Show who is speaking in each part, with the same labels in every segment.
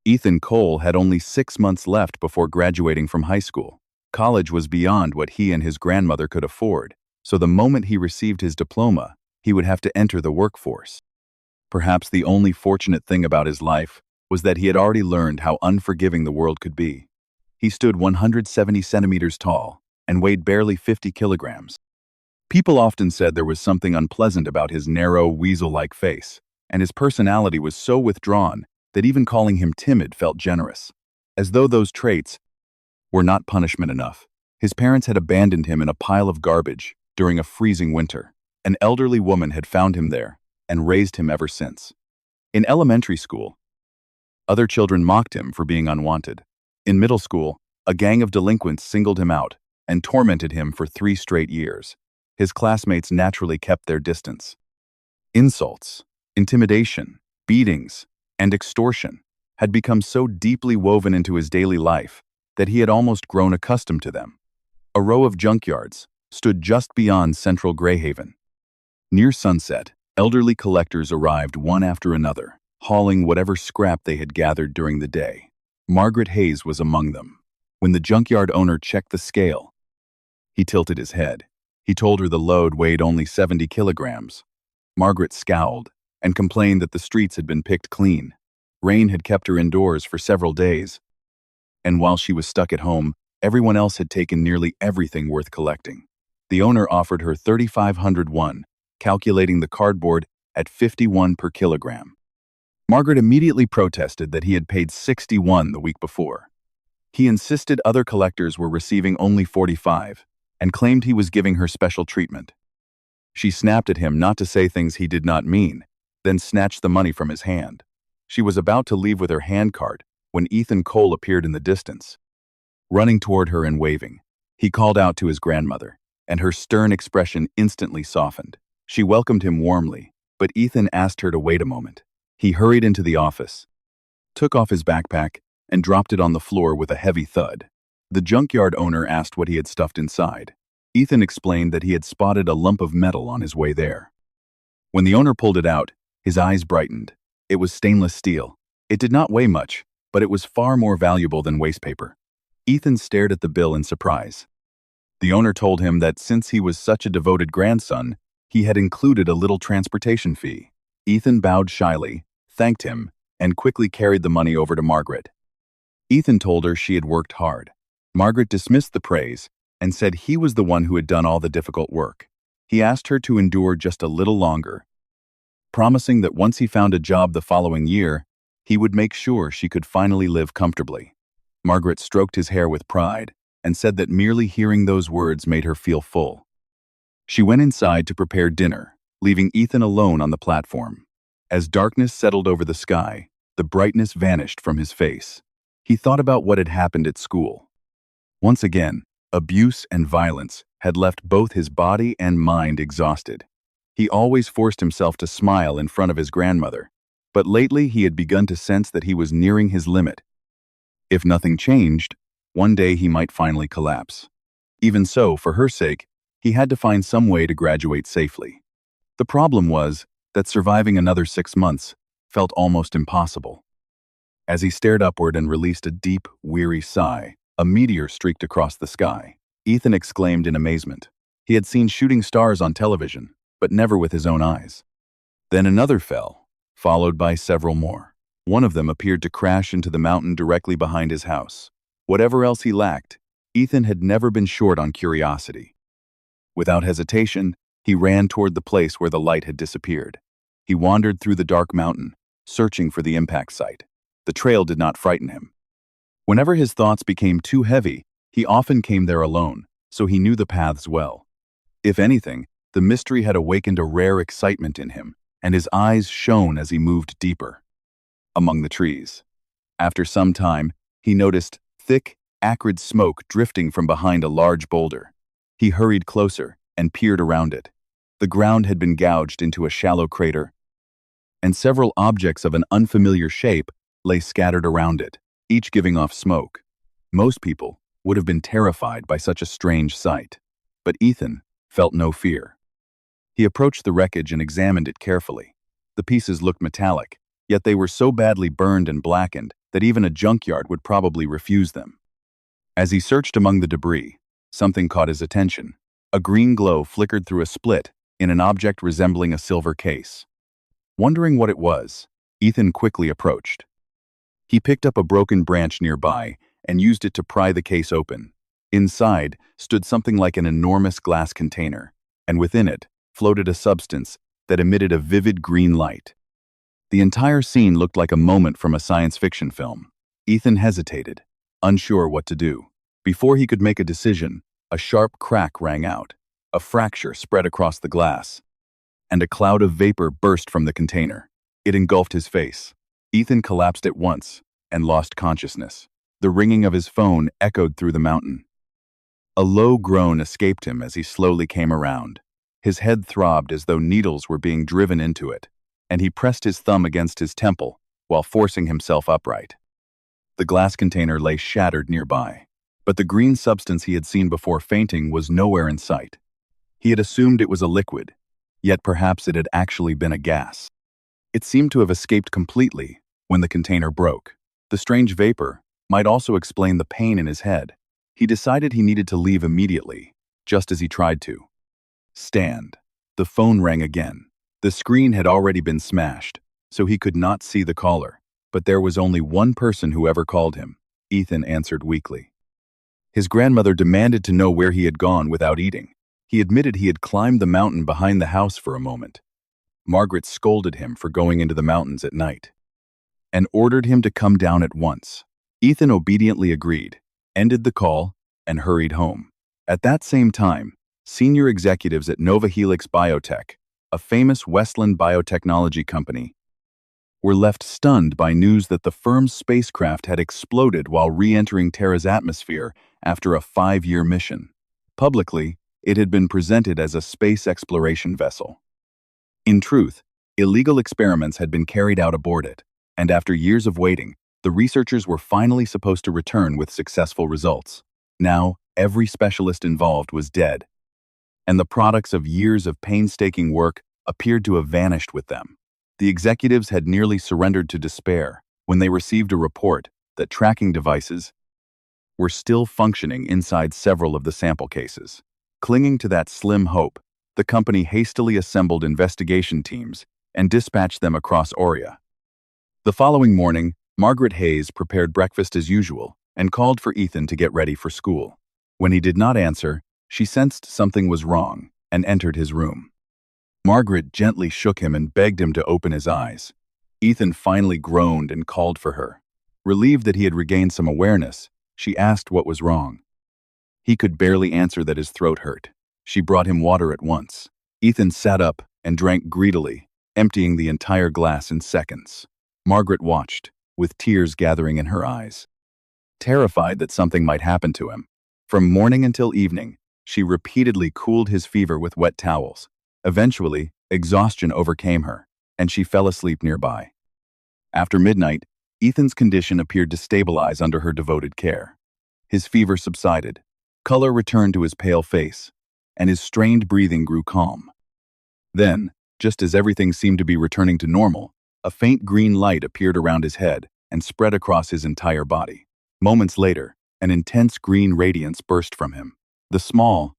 Speaker 1: Ethan Cole had only 6 months left before graduating from high school. College was beyond what he and his grandmother could afford, so the moment he received his diploma, he would have to enter the workforce. Perhaps the only fortunate thing about his life was that he had already learned how unforgiving the world could be. He stood 170 centimeters tall and weighed barely 50 kilograms. People often said there was something unpleasant about his narrow, weasel-like face, and his personality was so withdrawn that even calling him timid felt generous. As though those traits were not punishment enough, his parents had abandoned him in a pile of garbage during a freezing winter. An elderly woman had found him there and raised him ever since. In elementary school, other children mocked him for being unwanted. In middle school, a gang of delinquents singled him out and tormented him for 3 straight years. His classmates naturally kept their distance. Insults, intimidation, beatings, and extortion had become so deeply woven into his daily life that he had almost grown accustomed to them. A row of junkyards stood just beyond central Greyhaven. Near sunset, elderly collectors arrived one after another, hauling whatever scrap they had gathered during the day. Margaret Hayes was among them. When the junkyard owner checked the scale, he tilted his head. He told her the load weighed only 70 kilograms. Margaret scowled and complained that the streets had been picked clean. Rain had kept her indoors for several days, and while she was stuck at home, everyone else had taken nearly everything worth collecting. The owner offered her 3,501, calculating the cardboard at 51 per kilogram. Margaret immediately protested that he had paid 61 the week before. He insisted other collectors were receiving only 45, and claimed he was giving her special treatment. She snapped at him not to say things he did not mean, then snatched the money from his hand. She was about to leave with her handcart when Ethan Cole appeared in the distance. Running toward her and waving, he called out to his grandmother, and her stern expression instantly softened. She welcomed him warmly, but Ethan asked her to wait a moment. He hurried into the office, took off his backpack, and dropped it on the floor with a heavy thud. The junkyard owner asked what he had stuffed inside. Ethan explained that he had spotted a lump of metal on his way there. When the owner pulled it out, his eyes brightened. It was stainless steel. It did not weigh much, but it was far more valuable than waste paper. Ethan stared at the bill in surprise. The owner told him that since he was such a devoted grandson, he had included a little transportation fee. Ethan bowed shyly, thanked him, and quickly carried the money over to Margaret. Ethan told her she had worked hard. Margaret dismissed the praise and said he was the one who had done all the difficult work. He asked her to endure just a little longer, promising that once he found a job the following year, he would make sure she could finally live comfortably. Margaret stroked his hair with pride and said that merely hearing those words made her feel full. She went inside to prepare dinner, leaving Ethan alone on the platform. As darkness settled over the sky, the brightness vanished from his face. He thought about what had happened at school. Once again, abuse and violence had left both his body and mind exhausted. He always forced himself to smile in front of his grandmother, but lately he had begun to sense that he was nearing his limit. If nothing changed, one day he might finally collapse. Even so, for her sake, he had to find some way to graduate safely. The problem was that surviving another 6 months felt almost impossible. As he stared upward and released a deep, weary sigh, a meteor streaked across the sky. Ethan exclaimed in amazement. He had seen shooting stars on television, but never with his own eyes. Then another fell, followed by several more. One of them appeared to crash into the mountain directly behind his house. Whatever else he lacked, Ethan had never been short on curiosity. Without hesitation, he ran toward the place where the light had disappeared. He wandered through the dark mountain, searching for the impact site. The trail did not frighten him. Whenever his thoughts became too heavy, he often came there alone, so he knew the paths well. If anything, the mystery had awakened a rare excitement in him, and his eyes shone as he moved deeper among the trees. After some time, he noticed thick, acrid smoke drifting from behind a large boulder. He hurried closer and peered around it. The ground had been gouged into a shallow crater, and several objects of an unfamiliar shape lay scattered around it, each giving off smoke. Most people would have been terrified by such a strange sight, but Ethan felt no fear. He approached the wreckage and examined it carefully. The pieces looked metallic, yet they were so badly burned and blackened that even a junkyard would probably refuse them. As he searched among the debris, something caught his attention. A green glow flickered through a split in an object resembling a silver case. Wondering what it was, Ethan quickly approached. He picked up a broken branch nearby and used it to pry the case open. Inside stood something like an enormous glass container, and within it floated a substance that emitted a vivid green light. The entire scene looked like a moment from a science fiction film. Ethan hesitated, unsure what to do. Before he could make a decision, a sharp crack rang out. A fracture spread across the glass, and a cloud of vapor burst from the container. It engulfed his face. Ethan collapsed at once and lost consciousness. The ringing of his phone echoed through the mountain. A low groan escaped him as he slowly came around. His head throbbed as though needles were being driven into it, and he pressed his thumb against his temple while forcing himself upright. The glass container lay shattered nearby, but the green substance he had seen before fainting was nowhere in sight. He had assumed it was a liquid, yet perhaps it had actually been a gas. It seemed to have escaped completely when the container broke. The strange vapor might also explain the pain in his head. He decided he needed to leave immediately, just as he tried to. Stand. The phone rang again. The screen had already been smashed, so he could not see the caller, but there was only one person who ever called him. Ethan answered weakly. His grandmother demanded to know where he had gone without eating. He admitted he had climbed the mountain behind the house for a moment. Margaret scolded him for going into the mountains at night and ordered him to come down at once. Ethan obediently agreed, ended the call, and hurried home. At that same time, senior executives at Nova Helix Biotech, a famous Westland biotechnology company, were left stunned by news that the firm's spacecraft had exploded while re-entering Terra's atmosphere after a 5-year mission. Publicly, it had been presented as a space exploration vessel. In truth, illegal experiments had been carried out aboard it, and after years of waiting, the researchers were finally supposed to return with successful results. Now, every specialist involved was dead, and the products of years of painstaking work appeared to have vanished with them. The executives had nearly surrendered to despair when they received a report that tracking devices were still functioning inside several of the sample cases. Clinging to that slim hope, the company hastily assembled investigation teams and dispatched them across Aurea. The following morning, Margaret Hayes prepared breakfast as usual and called for Ethan to get ready for school. When he did not answer, she sensed something was wrong and entered his room. Margaret gently shook him and begged him to open his eyes. Ethan finally groaned and called for her. Relieved that he had regained some awareness, she asked what was wrong. He could barely answer that his throat hurt. She brought him water at once. Ethan sat up and drank greedily, emptying the entire glass in seconds. Margaret watched, with tears gathering in her eyes. Terrified that something might happen to him, from morning until evening, she repeatedly cooled his fever with wet towels. Eventually, exhaustion overcame her, and she fell asleep nearby. After midnight, Ethan's condition appeared to stabilize under her devoted care. His fever subsided, color returned to his pale face, and his strained breathing grew calm. Then, just as everything seemed to be returning to normal, a faint green light appeared around his head and spread across his entire body. Moments later, an intense green radiance burst from him. The small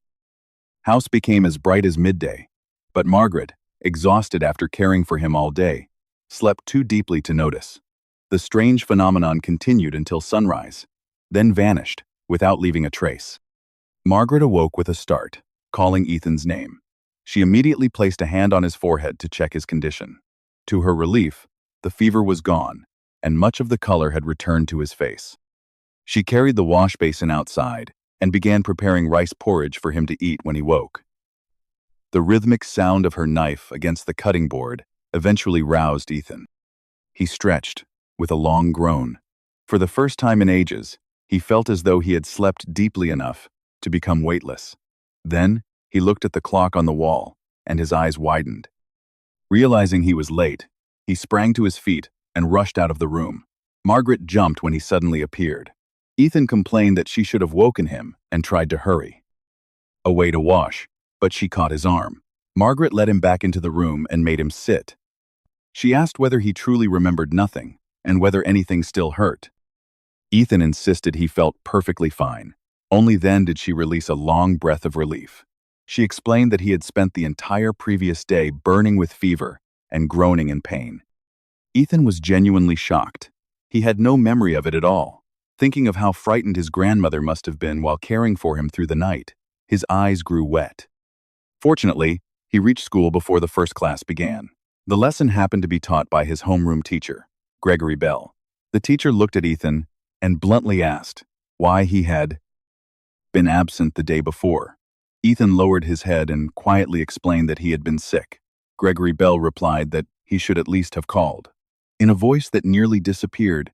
Speaker 1: house became as bright as midday, but Margaret, exhausted after caring for him all day, slept too deeply to notice. The strange phenomenon continued until sunrise, then vanished without leaving a trace. Margaret awoke with a start, calling Ethan's name. She immediately placed a hand on his forehead to check his condition. To her relief, the fever was gone, and much of the color had returned to his face. She carried the wash basin outside and began preparing rice porridge for him to eat when he woke. The rhythmic sound of her knife against the cutting board eventually roused Ethan. He stretched, with a long groan. For the first time in ages, he felt as though he had slept deeply enough to become weightless. Then, he looked at the clock on the wall, and his eyes widened. Realizing he was late, he sprang to his feet and rushed out of the room. Margaret jumped when he suddenly appeared. Ethan complained that she should have woken him and tried to hurry away to wash, but she caught his arm. Margaret led him back into the room and made him sit. She asked whether he truly remembered nothing, and whether anything still hurt. Ethan insisted he felt perfectly fine. Only then did she release a long breath of relief. She explained that he had spent the entire previous day burning with fever and groaning in pain. Ethan was genuinely shocked. He had no memory of it at all. Thinking of how frightened his grandmother must have been while caring for him through the night, his eyes grew wet. Fortunately, he reached school before the first class began. The lesson happened to be taught by his homeroom teacher, Gregory Bell. The teacher looked at Ethan and bluntly asked why he had been absent the day before. Ethan lowered his head and quietly explained that he had been sick. Gregory Bell replied that he should at least have called. In a voice that nearly disappeared,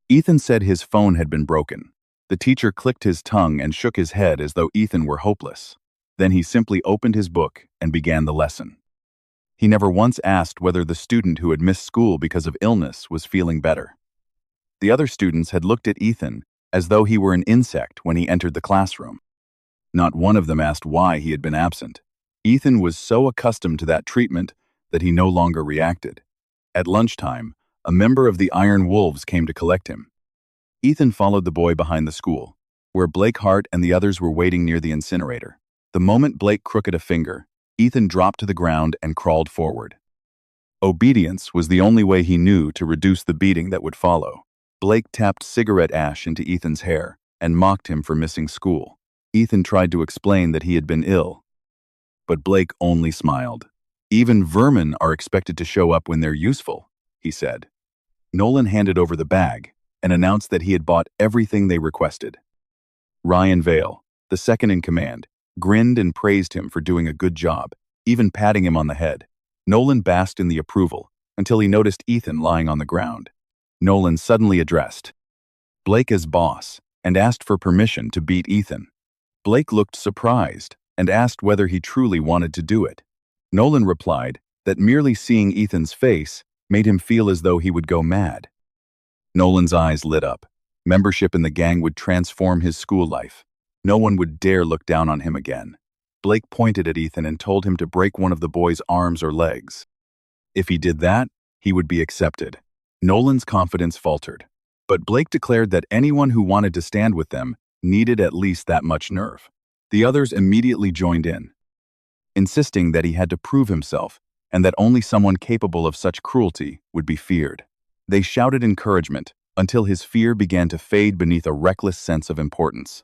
Speaker 1: Ethan said his phone had been broken. The teacher clicked his tongue and shook his head as though Ethan were hopeless. Then he simply opened his book and began the lesson. He never once asked whether the student who had missed school because of illness was feeling better. The other students had looked at Ethan as though he were an insect when he entered the classroom. Not one of them asked why he had been absent. Ethan was so accustomed to that treatment that he no longer reacted. At lunchtime, a member of the Iron Wolves came to collect him. Ethan followed the boy behind the school, where Blake Hart and the others were waiting near the incinerator. The moment Blake crooked a finger, Ethan dropped to the ground and crawled forward. Obedience was the only way he knew to reduce the beating that would follow. Blake tapped cigarette ash into Ethan's hair and mocked him for missing school. Ethan tried to explain that he had been ill, but Blake only smiled. "Even vermin are expected to show up when they're useful," he said. Nolan handed over the bag and announced that he had bought everything they requested. Ryan Vale, the second in command, grinned and praised him for doing a good job, even patting him on the head. Nolan basked in the approval until he noticed Ethan lying on the ground. Nolan suddenly addressed Blake as boss and asked for permission to beat Ethan. Blake looked surprised and asked whether he truly wanted to do it. Nolan replied that merely seeing Ethan's face made him feel as though he would go mad. Nolan's eyes lit up. Membership in the gang would transform his school life. No one would dare look down on him again. Blake pointed at Ethan and told him to break one of the boy's arms or legs. If he did that, he would be accepted. Nolan's confidence faltered, but Blake declared that anyone who wanted to stand with them needed at least that much nerve. The others immediately joined in, insisting that he had to prove himself and that only someone capable of such cruelty would be feared. They shouted encouragement until his fear began to fade beneath a reckless sense of importance.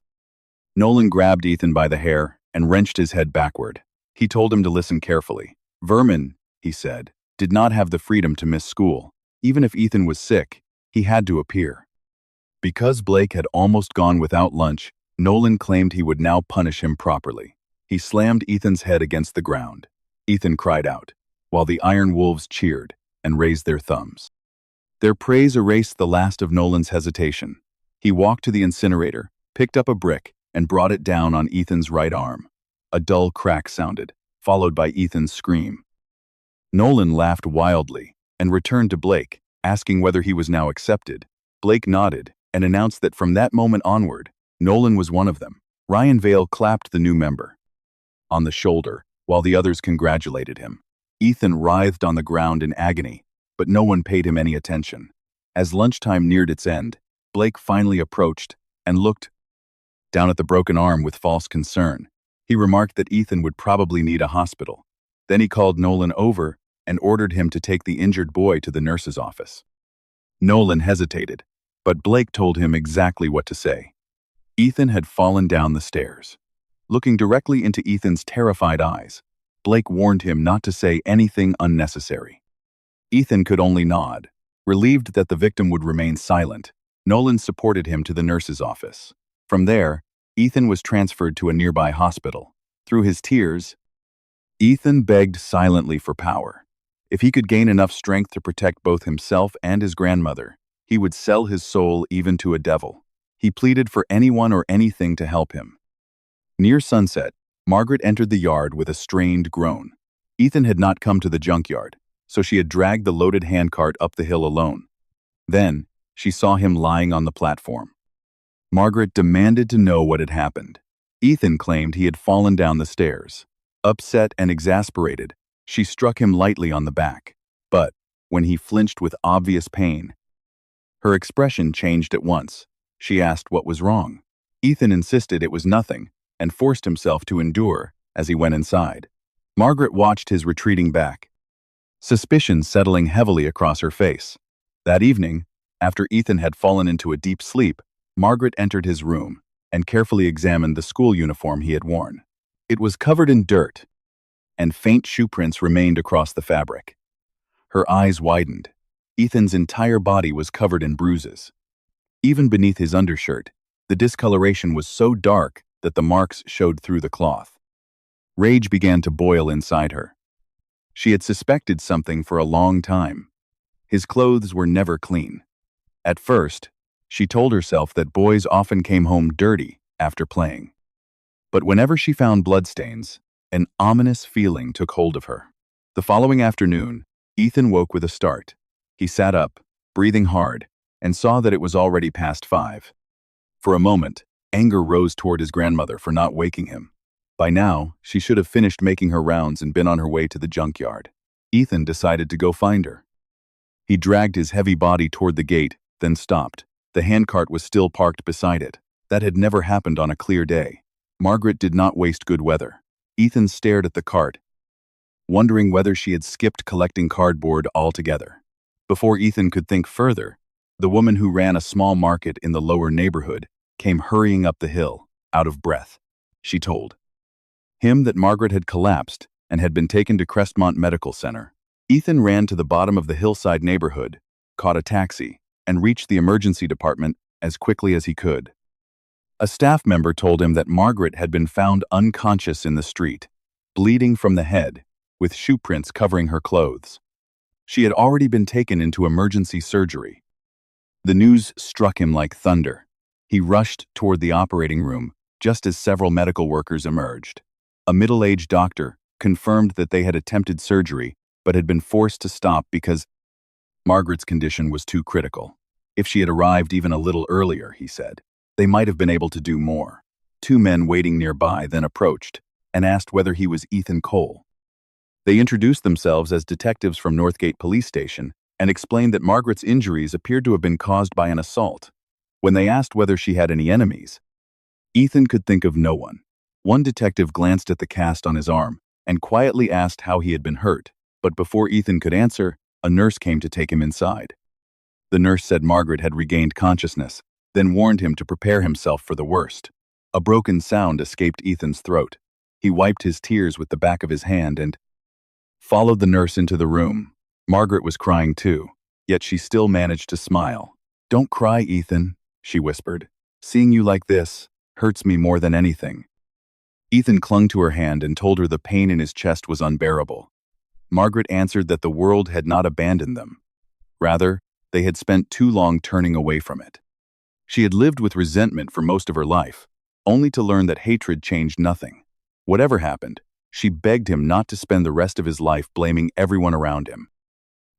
Speaker 1: Nolan grabbed Ethan by the hair and wrenched his head backward. He told him to listen carefully. Vermin, he said, did not have the freedom to miss school. Even if Ethan was sick, he had to appear. Because Blake had almost gone without lunch, Nolan claimed he would now punish him properly. He slammed Ethan's head against the ground. Ethan cried out, while the Iron Wolves cheered and raised their thumbs. Their praise erased the last of Nolan's hesitation. He walked to the incinerator, picked up a brick, and brought it down on Ethan's right arm. A dull crack sounded, followed by Ethan's scream. Nolan laughed wildly and returned to Blake, asking whether he was now accepted. Blake nodded and announced that from that moment onward, Nolan was one of them. Ryan Vale clapped the new member on the shoulder while the others congratulated him. Ethan writhed on the ground in agony, but no one paid him any attention. As lunchtime neared its end, Blake finally approached and looked down at the broken arm with false concern. He remarked that Ethan would probably need a hospital. Then he called Nolan over and ordered him to take the injured boy to the nurse's office. Nolan hesitated, but Blake told him exactly what to say. Ethan had fallen down the stairs. Looking directly into Ethan's terrified eyes, Blake warned him not to say anything unnecessary. Ethan could only nod. Relieved that the victim would remain silent, Nolan supported him to the nurse's office. From there, Ethan was transferred to a nearby hospital. Through his tears, Ethan begged silently for power. If he could gain enough strength to protect both himself and his grandmother, he would sell his soul even to a devil. He pleaded for anyone or anything to help him. Near sunset, Margaret entered the yard with a strained groan. Ethan had not come to the junkyard, so she had dragged the loaded handcart up the hill alone. Then, she saw him lying on the platform. Margaret demanded to know what had happened. Ethan claimed he had fallen down the stairs. Upset and exasperated, she struck him lightly on the back. But, when he flinched with obvious pain, Her expression changed at once. She asked what was wrong. Ethan insisted it was nothing and forced himself to endure as he went inside. Margaret watched his retreating back, suspicion settling heavily across her face. That evening, after Ethan had fallen into a deep sleep, Margaret entered his room and carefully examined the school uniform he had worn. It was covered in dirt, and faint shoe prints remained across the fabric. Her eyes widened. Ethan's entire body was covered in bruises. Even beneath his undershirt, the discoloration was so dark that the marks showed through the cloth. Rage began to boil inside her. She had suspected something for a long time. His clothes were never clean. At first, she told herself that boys often came home dirty after playing. But whenever she found bloodstains, an ominous feeling took hold of her. The following afternoon, Ethan woke with a start. He sat up, breathing hard, and saw that it was already past 5. For a moment, anger rose toward his grandmother for not waking him. By now, she should have finished making her rounds and been on her way to the junkyard. Ethan decided to go find her. He dragged his heavy body toward the gate, then stopped. The handcart was still parked beside it. That had never happened on a clear day. Margaret did not waste good weather. Ethan stared at the cart, wondering whether she had skipped collecting cardboard altogether. Before Ethan could think further, the woman who ran a small market in the lower neighborhood came hurrying up the hill, out of breath. She told him that Margaret had collapsed and had been taken to Crestmont Medical Center. Ethan ran to the bottom of the hillside neighborhood, caught a taxi, and reached the emergency department as quickly as he could. A staff member told him that Margaret had been found unconscious in the street, bleeding from the head, with shoe prints covering her clothes. She had already been taken into emergency surgery. The news struck him like thunder. He rushed toward the operating room just as several medical workers emerged. A middle-aged doctor confirmed that they had attempted surgery but had been forced to stop because Margaret's condition was too critical. If she had arrived even a little earlier, he said, they might have been able to do more. 2 men waiting nearby then approached and asked whether he was Ethan Cole. They introduced themselves as detectives from Northgate Police Station and explained that Margaret's injuries appeared to have been caused by an assault. When they asked whether she had any enemies, Ethan could think of no one. One detective glanced at the cast on his arm and quietly asked how he had been hurt, but before Ethan could answer, a nurse came to take him inside. The nurse said Margaret had regained consciousness, then warned him to prepare himself for the worst. A broken sound escaped Ethan's throat. He wiped his tears with the back of his hand and followed the nurse into the room. Margaret was crying too, yet she still managed to smile. "Don't cry, Ethan," she whispered. "Seeing you like this hurts me more than anything." Ethan clung to her hand and told her the pain in his chest was unbearable. Margaret answered that the world had not abandoned them. Rather, they had spent too long turning away from it. She had lived with resentment for most of her life, only to learn that hatred changed nothing. Whatever happened, she begged him not to spend the rest of his life blaming everyone around him.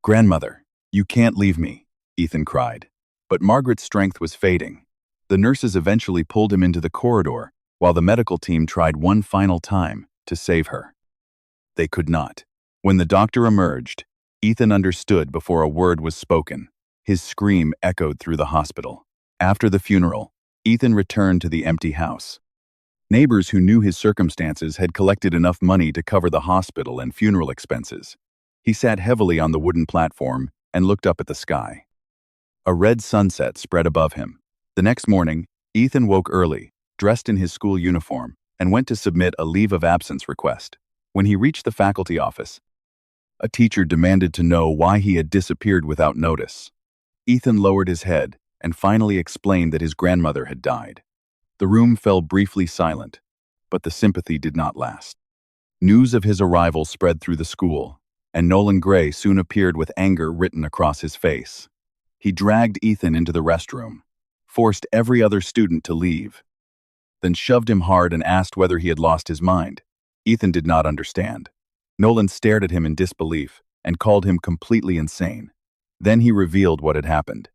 Speaker 1: "Grandmother, you can't leave me," Ethan cried. But Margaret's strength was fading. The nurses eventually pulled him into the corridor, while the medical team tried one final time to save her. They could not. When the doctor emerged, Ethan understood before a word was spoken. His scream echoed through the hospital. After the funeral, Ethan returned to the empty house. Neighbors who knew his circumstances had collected enough money to cover the hospital and funeral expenses. He sat heavily on the wooden platform and looked up at the sky. A red sunset spread above him. The next morning, Ethan woke early, dressed in his school uniform, and went to submit a leave of absence request. When he reached the faculty office, a teacher demanded to know why he had disappeared without notice. Ethan lowered his head and finally explained that his grandmother had died. The room fell briefly silent, but the sympathy did not last. News of his arrival spread through the school, and Nolan Gray soon appeared with anger written across his face. He dragged Ethan into the restroom, forced every other student to leave, then shoved him hard and asked whether he had lost his mind. Ethan did not understand. Nolan stared at him in disbelief and called him completely insane. Then he revealed what had happened.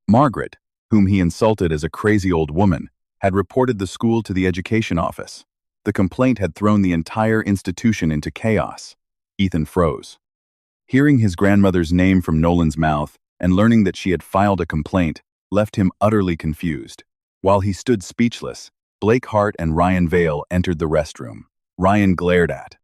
Speaker 1: Margaret, whom he insulted as a crazy old woman, had reported the school to the education office. The complaint had thrown the entire institution into chaos. Ethan froze. Hearing his grandmother's name from Nolan's mouth, and learning that she had filed a complaint left him utterly confused. While he stood speechless, Blake Hart and Ryan Vale entered the restroom. Ryan glared at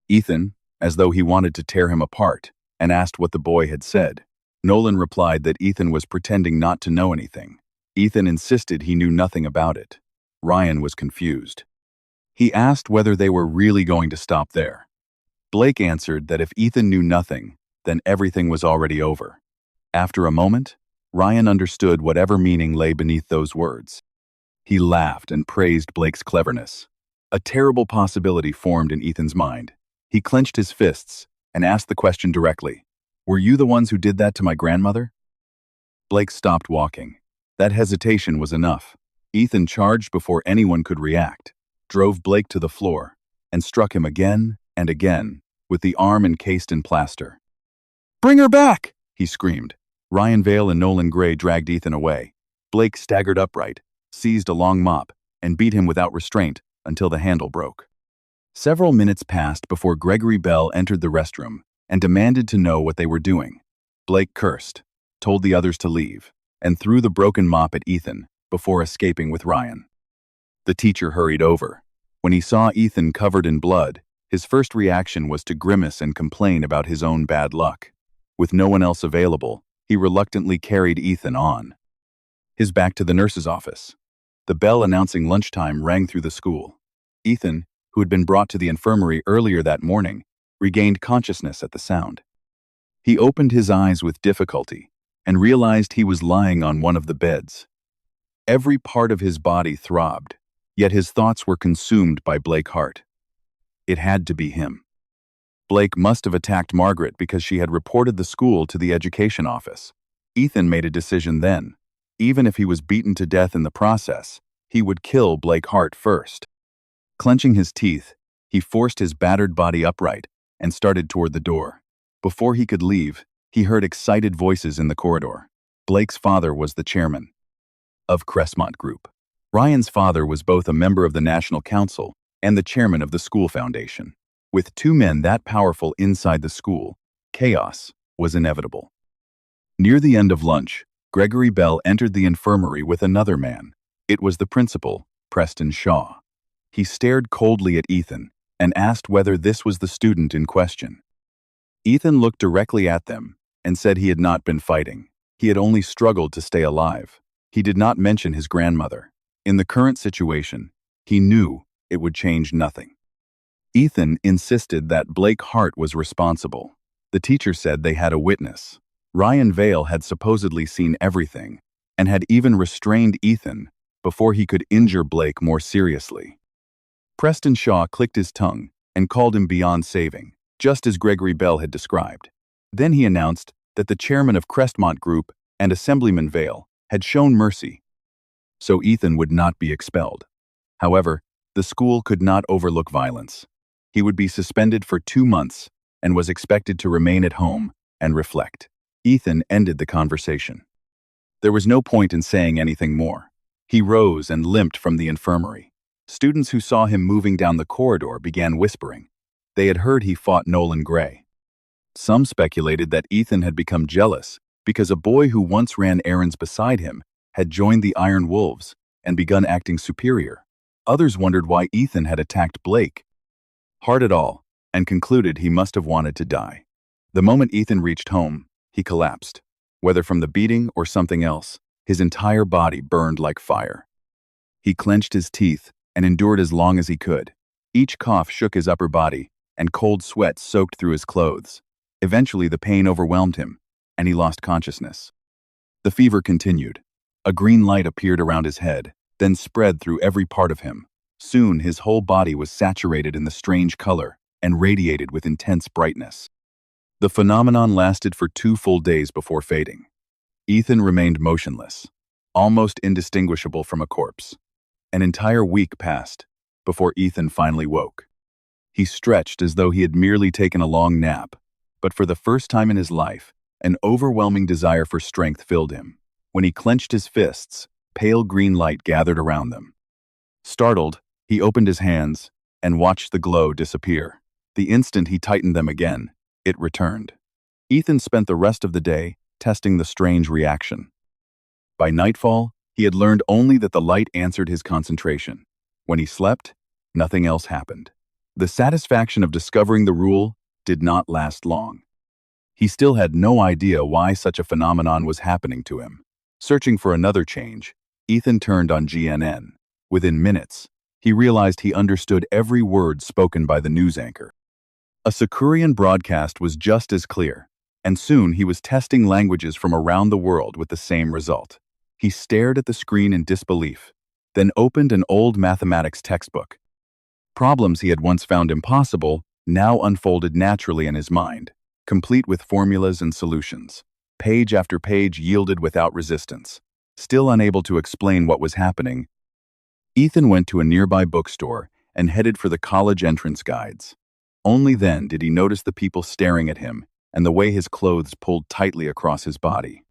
Speaker 1: Ethan, as though he wanted to tear him apart, and asked what the boy had said. Nolan replied that Ethan was pretending not to know anything. Ethan insisted he knew nothing about it. Ryan was confused. He asked whether they were really going to stop there. Blake answered that if Ethan knew nothing, then everything was already over. After a moment, Ryan understood whatever meaning lay beneath those words. He laughed and praised Blake's cleverness. A terrible possibility formed in Ethan's mind. He clenched his fists and asked the question directly. "Were you the ones who did that to my grandmother?" Blake stopped walking. That hesitation was enough. Ethan charged before anyone could react, drove Blake to the floor, and struck him again and again with the arm encased in plaster. "Bring her back!" he screamed. Ryan Vale and Nolan Gray dragged Ethan away. Blake staggered upright, seized a long mop, and beat him without restraint until the handle broke. Several minutes passed before Gregory Bell entered the restroom and demanded to know what they were doing. Blake cursed, told the others to leave, and threw the broken mop at Ethan before escaping with Ryan. The teacher hurried over. When he saw Ethan covered in blood, his first reaction was to grimace and complain about his own bad luck. With no one else available, he reluctantly carried Ethan on. His back to the nurse's office. The bell announcing lunchtime rang through the school. Ethan, who had been brought to the infirmary earlier that morning, regained consciousness at the sound. He opened his eyes with difficulty and realized he was lying on one of the beds. Every part of his body throbbed, yet his thoughts were consumed by Blake Hart. It had to be him. Blake must have attacked Margaret because she had reported the school to the education office. Ethan made a decision then. Even if he was beaten to death in the process, he would kill Blake Hart first. Clenching his teeth, he forced his battered body upright and started toward the door. Before he could leave, he heard excited voices in the corridor. Blake's father was the chairman of Crestmont Group. Ryan's father was both a member of the National Council and the chairman of the school foundation. With two men that powerful inside the school, chaos was inevitable. Near the end of lunch, Gregory Bell entered the infirmary with another man. It was the principal, Preston Shaw. He stared coldly at Ethan and asked whether this was the student in question. Ethan looked directly at them and said he had not been fighting. He had only struggled to stay alive. He did not mention his grandmother. In the current situation, he knew it would change nothing. Ethan insisted that Blake Hart was responsible. The teacher said they had a witness. Ryan Vale had supposedly seen everything and had even restrained Ethan before he could injure Blake more seriously. Preston Shaw clicked his tongue and called him beyond saving, just as Gregory Bell had described. Then he announced that the chairman of Crestmont Group and Assemblyman Vale had shown mercy, so Ethan would not be expelled. However, the school could not overlook violence. He would be suspended for 2 months and was expected to remain at home and reflect. Ethan ended the conversation. There was no point in saying anything more. He rose and limped from the infirmary. Students who saw him moving down the corridor began whispering. They had heard he fought Nolan Gray. Some speculated that Ethan had become jealous because a boy who once ran errands beside him had joined the Iron Wolves and begun acting superior. Others wondered why Ethan had attacked Blake Hart at all and concluded he must have wanted to die. The moment Ethan reached home, he collapsed. Whether from the beating or something else, his entire body burned like fire. He clenched his teeth and endured as long as he could. Each cough shook his upper body, and cold sweat soaked through his clothes. Eventually, the pain overwhelmed him, and he lost consciousness. The fever continued. A green light appeared around his head, then spread through every part of him. Soon, his whole body was saturated in the strange color and radiated with intense brightness. The phenomenon lasted for 2 full days before fading. Ethan remained motionless, almost indistinguishable from a corpse. An entire week passed before Ethan finally woke. He stretched as though he had merely taken a long nap, but for the first time in his life, an overwhelming desire for strength filled him. When he clenched his fists, pale green light gathered around them. Startled, he opened his hands and watched the glow disappear. The instant he tightened them again, it returned. Ethan spent the rest of the day testing the strange reaction. By nightfall, he had learned only that the light answered his concentration. When he slept, nothing else happened. The satisfaction of discovering the rule did not last long. He still had no idea why such a phenomenon was happening to him. Searching for another change, Ethan turned on GNN. Within minutes, he realized he understood every word spoken by the news anchor. A Sakurian broadcast was just as clear, and soon he was testing languages from around the world with the same result. He stared at the screen in disbelief, then opened an old mathematics textbook. Problems he had once found impossible now unfolded naturally in his mind, complete with formulas and solutions. Page after page yielded without resistance. Still unable to explain what was happening, Ethan went to a nearby bookstore and headed for the college entrance guides. Only then did he notice the people staring at him and the way his clothes pulled tightly across his body.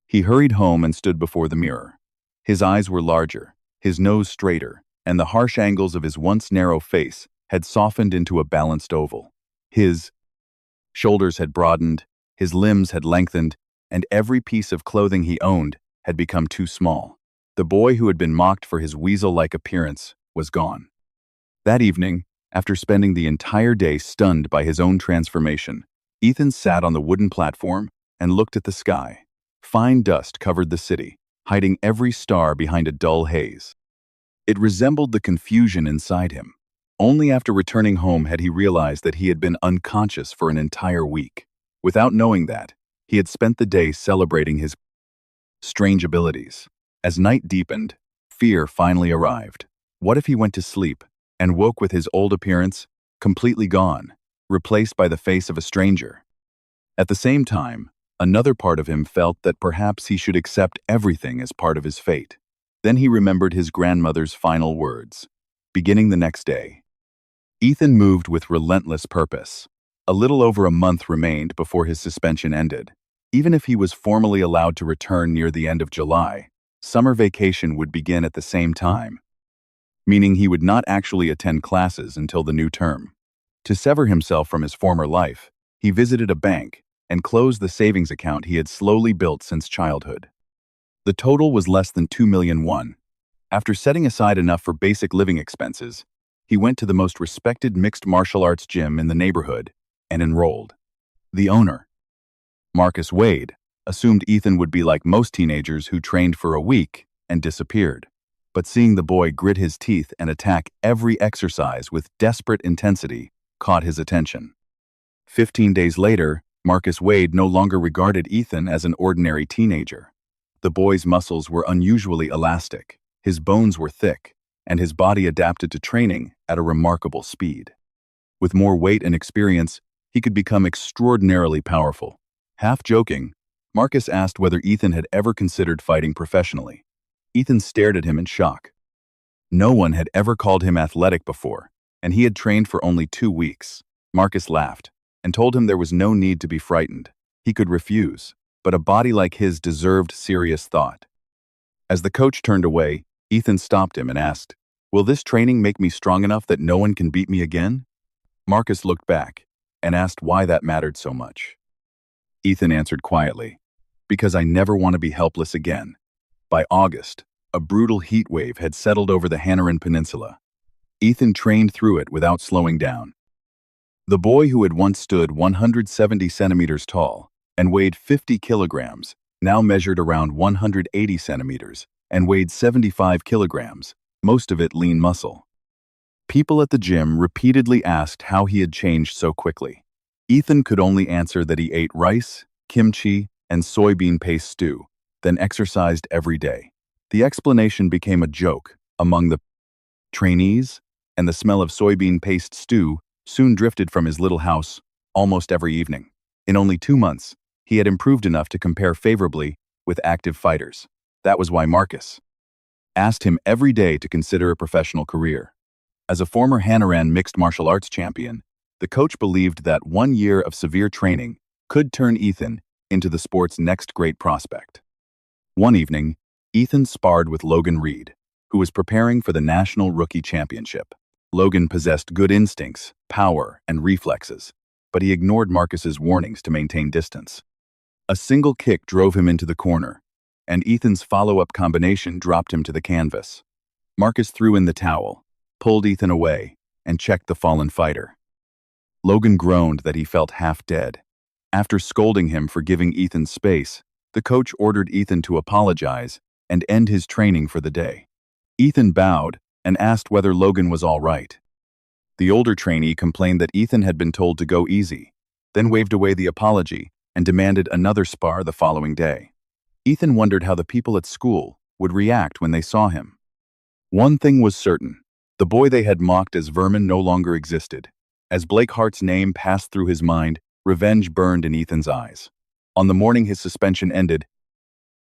Speaker 1: He hurried home and stood before the mirror. His eyes were larger, his nose straighter, and the harsh angles of his once narrow face had softened into a balanced oval. His shoulders had broadened, his limbs had lengthened, and every piece of clothing he owned had become too small. The boy who had been mocked for his weasel-like appearance was gone. That evening, after spending the entire day stunned by his own transformation, Ethan sat on the wooden platform and looked at the sky. Fine dust covered the city, hiding every star behind a dull haze. It resembled the confusion inside him. Only after returning home had he realized that he had been unconscious for an entire week. Without knowing that, he had spent the day celebrating his strange abilities. As night deepened, fear finally arrived. What if he went to sleep and woke with his old appearance completely gone, replaced by the face of a stranger? At the same time, another part of him felt that perhaps he should accept everything as part of his fate. Then he remembered his grandmother's final words. Beginning the next day, Ethan moved with relentless purpose. A little over a month remained before his suspension ended. Even if he was formally allowed to return near the end of July, summer vacation would begin at the same time, meaning he would not actually attend classes until the new term. To sever himself from his former life, he visited a bank and closed the savings account he had slowly built since childhood. The total was less than 2 million won. After setting aside enough for basic living expenses, he went to the most respected mixed martial arts gym in the neighborhood and enrolled. The owner, Marcus Wade, assumed Ethan would be like most teenagers who trained for a week and disappeared. But seeing the boy grit his teeth and attack every exercise with desperate intensity caught his attention. 15 days later, Marcus Wade no longer regarded Ethan as an ordinary teenager. The boy's muscles were unusually elastic, his bones were thick, and his body adapted to training at a remarkable speed. With more weight and experience, he could become extraordinarily powerful. Half joking, Marcus asked whether Ethan had ever considered fighting professionally. Ethan stared at him in shock. No one had ever called him athletic before, and he had trained for only 2 weeks. Marcus laughed and told him there was no need to be frightened. He could refuse, but a body like his deserved serious thought. As the coach turned away, Ethan stopped him and asked, "Will this training make me strong enough that no one can beat me again?" Marcus looked back and asked why that mattered so much. Ethan answered quietly, "Because I never want to be helpless again." By August, a brutal heat wave had settled over the Hanaran Peninsula. Ethan trained through it without slowing down. The boy who had once stood 170 centimeters tall and weighed 50 kilograms now measured around 180 centimeters and weighed 75 kilograms, most of it lean muscle. People at the gym repeatedly asked how he had changed so quickly. Ethan could only answer that he ate rice, kimchi, and soybean paste stew, then exercised every day. The explanation became a joke among the trainees, and the smell of soybean paste stew soon drifted from his little house almost every evening. In only 2 months, he had improved enough to compare favorably with active fighters. That was why Marcus asked him every day to consider a professional career. As a former Hanaran mixed martial arts champion, the coach believed that 1 year of severe training could turn Ethan into the sport's next great prospect. One evening, Ethan sparred with Logan Reed, who was preparing for the National Rookie Championship. Logan possessed good instincts, power, and reflexes, but he ignored Marcus's warnings to maintain distance. A single kick drove him into the corner, and Ethan's follow-up combination dropped him to the canvas. Marcus threw in the towel, pulled Ethan away, and checked the fallen fighter. Logan groaned that he felt half dead. After scolding him for giving Ethan space, the coach ordered Ethan to apologize and end his training for the day. Ethan bowed and asked whether Logan was all right. The older trainee complained that Ethan had been told to go easy, then waved away the apology and demanded another spar the following day. Ethan wondered how the people at school would react when they saw him. One thing was certain: the boy they had mocked as vermin no longer existed. As Blake Hart's name passed through his mind, revenge burned in Ethan's eyes. On the morning his suspension ended,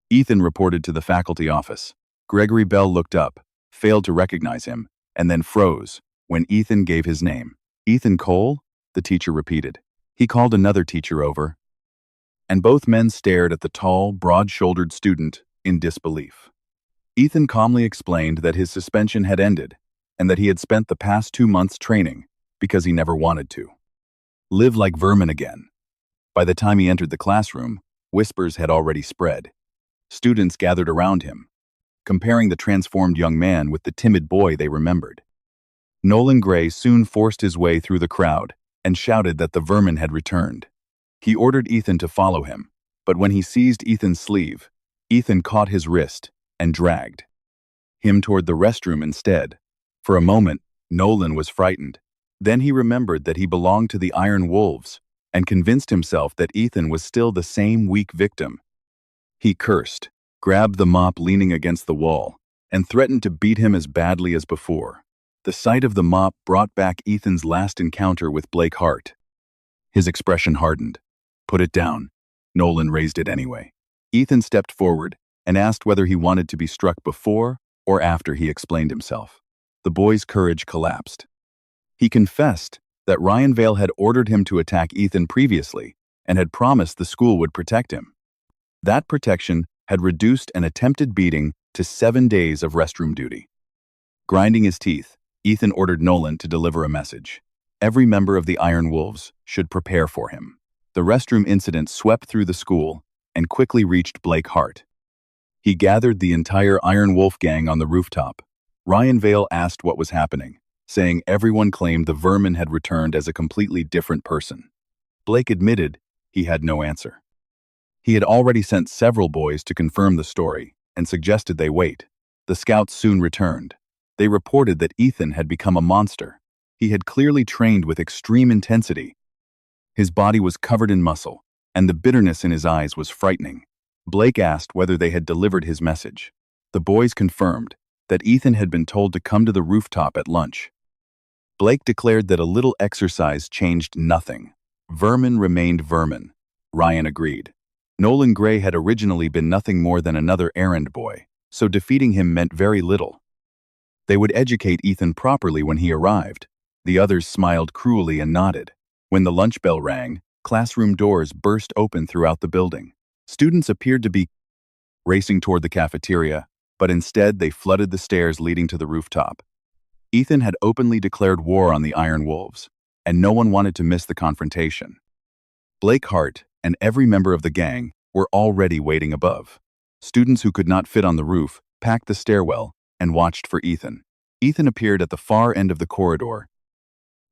Speaker 1: Ethan reported to the faculty office. Gregory Bell looked up, failed to recognize him, and then froze when Ethan gave his name. "Ethan Cole?" the teacher repeated. He called another teacher over, and both men stared at the tall, broad-shouldered student in disbelief. Ethan calmly explained that his suspension had ended and that he had spent the past 2 months training because he never wanted to live like vermin again. By the time he entered the classroom, whispers had already spread. Students gathered around him, comparing the transformed young man with the timid boy they remembered. Nolan Gray soon forced his way through the crowd and shouted that the vermin had returned. He ordered Ethan to follow him, but when he seized Ethan's sleeve, Ethan caught his wrist and dragged him toward the restroom instead. For a moment, Nolan was frightened. Then he remembered that he belonged to the Iron Wolves and convinced himself that Ethan was still the same weak victim. He cursed, grabbed the mop leaning against the wall, and threatened to beat him as badly as before. The sight of the mop brought back Ethan's last encounter with Blake Hart. His expression hardened. "Put it down." Nolan raised it anyway. Ethan stepped forward and asked whether he wanted to be struck before or after he explained himself. The boy's courage collapsed. He confessed that Ryan Vale had ordered him to attack Ethan previously and had promised the school would protect him. That protection had reduced an attempted beating to 7 days of restroom duty. Grinding his teeth, Ethan ordered Nolan to deliver a message. Every member of the Iron Wolves should prepare for him. The restroom incident swept through the school and quickly reached Blake Hart. He gathered the entire Iron Wolf gang on the rooftop. Ryan Vale asked what was happening, saying everyone claimed the vermin had returned as a completely different person. Blake admitted he had no answer. He had already sent several boys to confirm the story and suggested they wait. The scouts soon returned. They reported that Ethan had become a monster. He had clearly trained with extreme intensity. His body was covered in muscle, and the bitterness in his eyes was frightening. Blake asked whether they had delivered his message. The boys confirmed that Ethan had been told to come to the rooftop at lunch. Blake declared that a little exercise changed nothing. Vermin remained vermin. Ryan agreed. Nolan Gray had originally been nothing more than another errand boy, so defeating him meant very little. They would educate Ethan properly when he arrived. The others smiled cruelly and nodded. When the lunch bell rang, classroom doors burst open throughout the building. Students appeared to be racing toward the cafeteria, but instead they flooded the stairs leading to the rooftop. Ethan had openly declared war on the Iron Wolves, and no one wanted to miss the confrontation. Blake Hart and every member of the gang were already waiting above. Students who could not fit on the roof packed the stairwell and watched for Ethan. Ethan appeared at the far end of the corridor,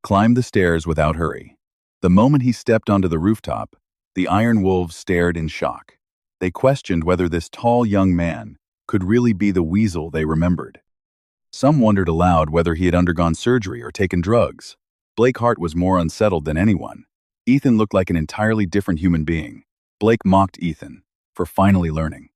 Speaker 1: climbed the stairs without hurry. The moment he stepped onto the rooftop, the Iron Wolves stared in shock. They questioned whether this tall young man could really be the weasel they remembered. Some wondered aloud whether he had undergone surgery or taken drugs. Blake Hart was more unsettled than anyone. Ethan looked like an entirely different human being. Blake mocked Ethan for finally learning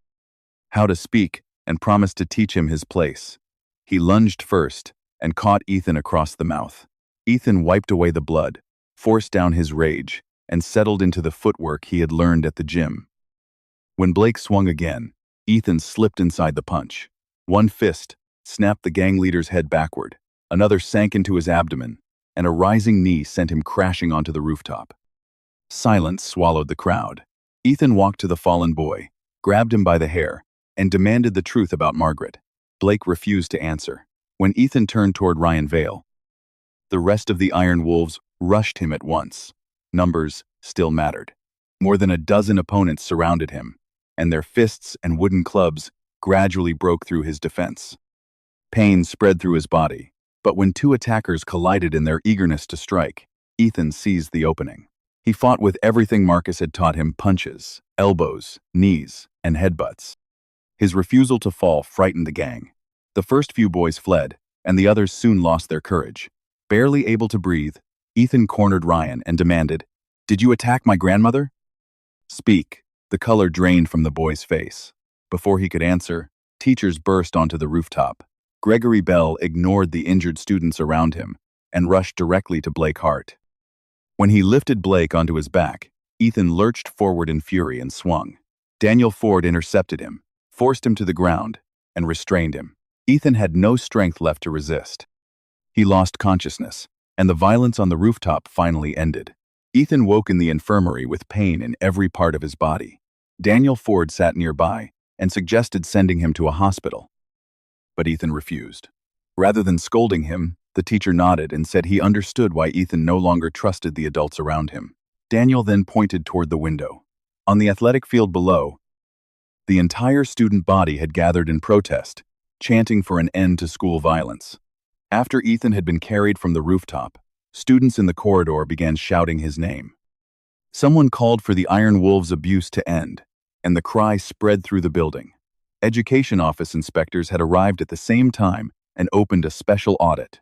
Speaker 1: how to speak and promised to teach him his place. He lunged first and caught Ethan across the mouth. Ethan wiped away the blood, forced down his rage, and settled into the footwork he had learned at the gym. When Blake swung again, Ethan slipped inside the punch. One fist snapped the gang leader's head backward, another sank into his abdomen, and a rising knee sent him crashing onto the rooftop. Silence swallowed the crowd. Ethan walked to the fallen boy, grabbed him by the hair, and demanded the truth about Margaret. Blake refused to answer. When Ethan turned toward Ryan Vale, the rest of the Iron Wolves rushed him at once. Numbers still mattered. More than a dozen opponents surrounded him, and their fists and wooden clubs gradually broke through his defense. Pain spread through his body, but when two attackers collided in their eagerness to strike, Ethan seized the opening. He fought with everything Marcus had taught him: punches, elbows, knees, and headbutts. His refusal to fall frightened the gang. The first few boys fled, and the others soon lost their courage. Barely able to breathe, Ethan cornered Ryan and demanded, "Did you attack my grandmother?" "Speak." The color drained from the boy's face. Before he could answer, teachers burst onto the rooftop. Gregory Bell ignored the injured students around him and rushed directly to Blake Hart. When he lifted Blake onto his back, Ethan lurched forward in fury and swung. Daniel Ford intercepted him, forced him to the ground, and restrained him. Ethan had no strength left to resist. He lost consciousness, and the violence on the rooftop finally ended. Ethan woke in the infirmary with pain in every part of his body. Daniel Ford sat nearby and suggested sending him to a hospital. But Ethan refused. Rather than scolding him, the teacher nodded and said he understood why Ethan no longer trusted the adults around him. Daniel then pointed toward the window. On the athletic field below, the entire student body had gathered in protest, chanting for an end to school violence. After Ethan had been carried from the rooftop, students in the corridor began shouting his name. Someone called for the Iron Wolves' abuse to end, and the cry spread through the building. Education office inspectors had arrived at the same time and opened a special audit.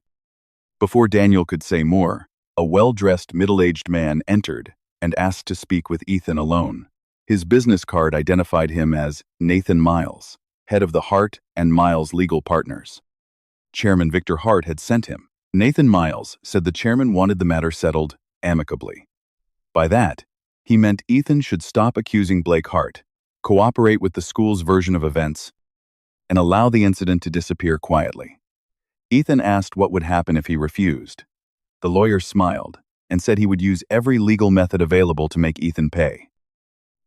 Speaker 1: Before Daniel could say more, a well-dressed middle-aged man entered and asked to speak with Ethan alone. His business card identified him as Nathan Miles, head of the Hart and Miles legal partners. Chairman Victor Hart had sent him. Nathan Miles said the chairman wanted the matter settled amicably. By that, he meant Ethan should stop accusing Blake Hart, cooperate with the school's version of events, and allow the incident to disappear quietly. Ethan asked what would happen if he refused. The lawyer smiled and said he would use every legal method available to make Ethan pay.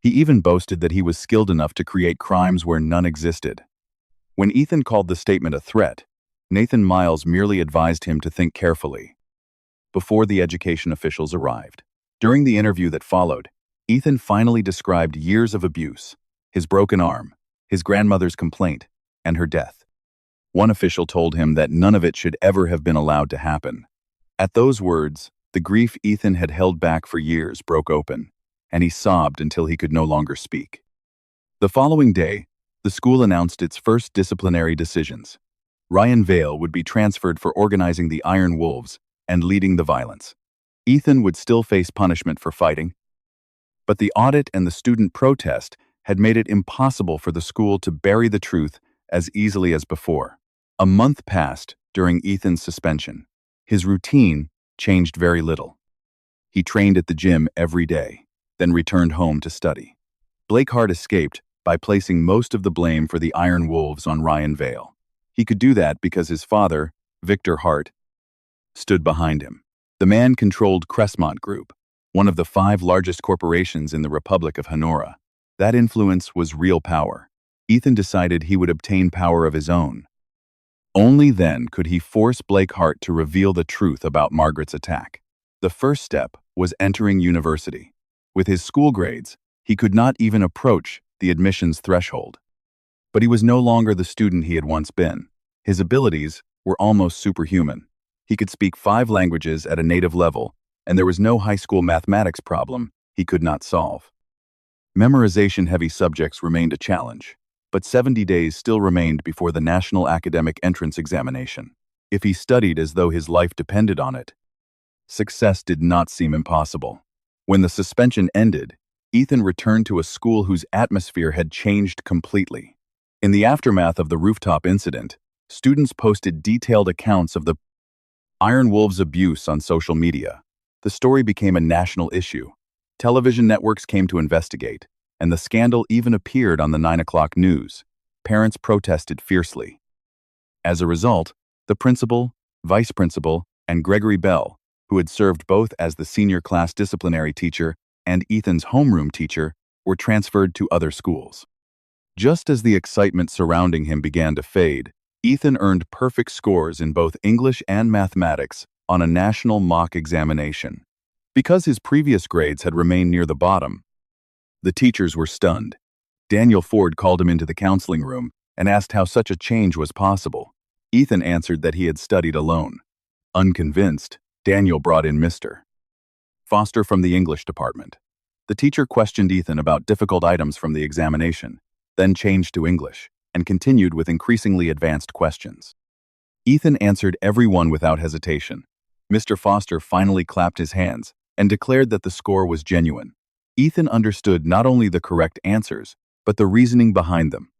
Speaker 1: He even boasted that he was skilled enough to create crimes where none existed. When Ethan called the statement a threat, Nathan Miles merely advised him to think carefully. Before the education officials arrived. During the interview that followed, Ethan finally described years of abuse, his broken arm, his grandmother's complaint, and her death. One official told him that none of it should ever have been allowed to happen. At those words, the grief Ethan had held back for years broke open, and he sobbed until he could no longer speak. The following day, the school announced its first disciplinary decisions. Ryan Vale would be transferred for organizing the Iron Wolves and leading the violence. Ethan would still face punishment for fighting, but the audit and the student protest had made it impossible for the school to bury the truth as easily as before. A month passed during Ethan's suspension. His routine changed very little. He trained at the gym every day, then returned home to study. Blake Hart escaped by placing most of the blame for the Iron Wolves on Ryan Vale. He could do that because his father, Victor Hart, stood behind him. The man controlled Crestmont Group, one of the 5 largest corporations in the Republic of Honora. That influence was real power. Ethan decided he would obtain power of his own. Only then could he force Blake Hart to reveal the truth about Margaret's attack. The first step was entering university. With his school grades, he could not even approach the admissions threshold. But he was no longer the student he had once been. His abilities were almost superhuman. He could speak 5 languages at a native level, and there was no high school mathematics problem he could not solve. Memorization-heavy subjects remained a challenge, but 70 days still remained before the National Academic Entrance Examination. If he studied as though his life depended on it, success did not seem impossible. When the suspension ended, Ethan returned to a school whose atmosphere had changed completely. In the aftermath of the rooftop incident, students posted detailed accounts of the Iron Wolves' abuse on social media. The story became a national issue. Television networks came to investigate, and the scandal even appeared on the 9 o'clock news. Parents protested fiercely. As a result, the principal, vice principal, and Gregory Bell, who had served both as the senior class disciplinary teacher and Ethan's homeroom teacher, were transferred to other schools. Just as the excitement surrounding him began to fade, Ethan earned perfect scores in both English and mathematics on a national mock examination. Because his previous grades had remained near the bottom, The teachers were stunned. Daniel Ford called him into the counseling room and asked how such a change was possible. Ethan answered that he had studied alone. Unconvinced, Daniel brought in Mr. Foster from the English department. The teacher questioned Ethan about difficult items from the examination, then changed to English, and continued with increasingly advanced questions. Ethan answered every one without hesitation. Mr. Foster finally clapped his hands and declared that the score was genuine. Ethan understood not only the correct answers, but the reasoning behind them.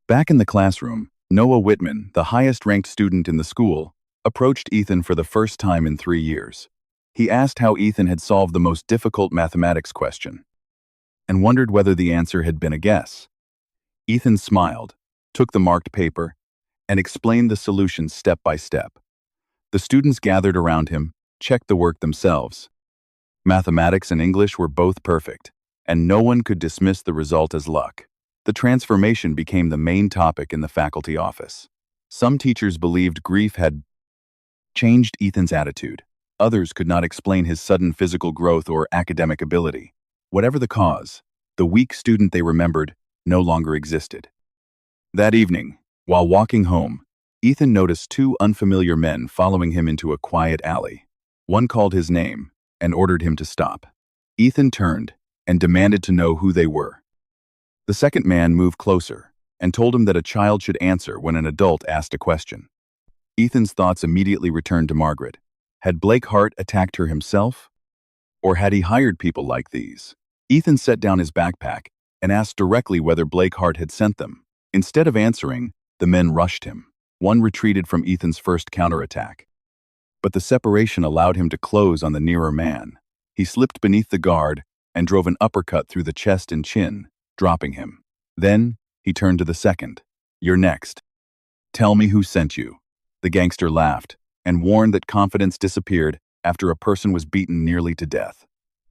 Speaker 1: Back in the classroom, Noah Whitman, the highest-ranked student in the school, approached Ethan for the first time in 3 years. He asked how Ethan had solved the most difficult mathematics question, and wondered whether the answer had been a guess. Ethan smiled, took the marked paper, and explained the solution step by step. The students gathered around him, checked the work themselves. Mathematics and English were both perfect, and no one could dismiss the result as luck. The transformation became the main topic in the faculty office. Some teachers believed grief had changed Ethan's attitude. Others could not explain his sudden physical growth or academic ability. Whatever the cause, the weak student they remembered no longer existed. That evening, while walking home, Ethan noticed 2 unfamiliar men following him into a quiet alley. One called his name and ordered him to stop. Ethan turned and demanded to know who they were. The second man moved closer and told him that a child should answer when an adult asked a question. Ethan's thoughts immediately returned to Margaret. Had Blake Hart attacked her himself? Or had he hired people like these? Ethan set down his backpack and asked directly whether Blake Hart had sent them. Instead of answering, the men rushed him. One retreated from Ethan's first counterattack. But the separation allowed him to close on the nearer man. He slipped beneath the guard and drove an uppercut through the chest and chin, dropping him. Then, he turned to the second. "You're next. Tell me who sent you." The gangster laughed and warned that confidence disappeared after a person was beaten nearly to death.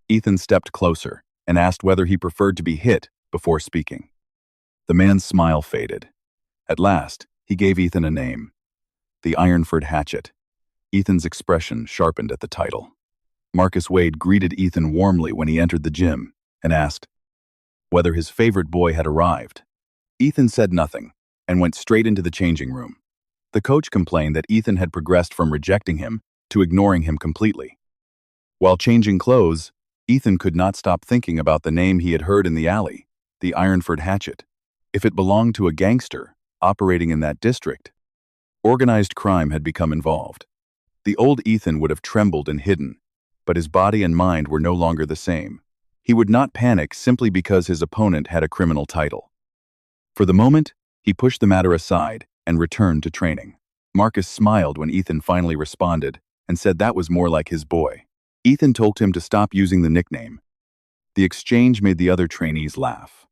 Speaker 1: Ethan stepped closer and asked whether he preferred to be hit before speaking. The man's smile faded. At last, he gave Ethan a name: the Ironford Hatchet. Ethan's expression sharpened at the title. Marcus Wade greeted Ethan warmly when he entered the gym and asked whether his favorite boy had arrived. Ethan said nothing and went straight into the changing room. The coach complained that Ethan had progressed from rejecting him to ignoring him completely. While changing clothes, Ethan could not stop thinking about the name he had heard in the alley, the Ironford Hatchet. If it belonged to a gangster operating in that district, organized crime had become involved. The old Ethan would have trembled and hidden, but his body and mind were no longer the same. He would not panic simply because his opponent had a criminal title. For the moment, he pushed the matter aside and returned to training. Marcus smiled when Ethan finally responded and said that was more like his boy. Ethan told him to stop using the nickname. The exchange made the other trainees laugh.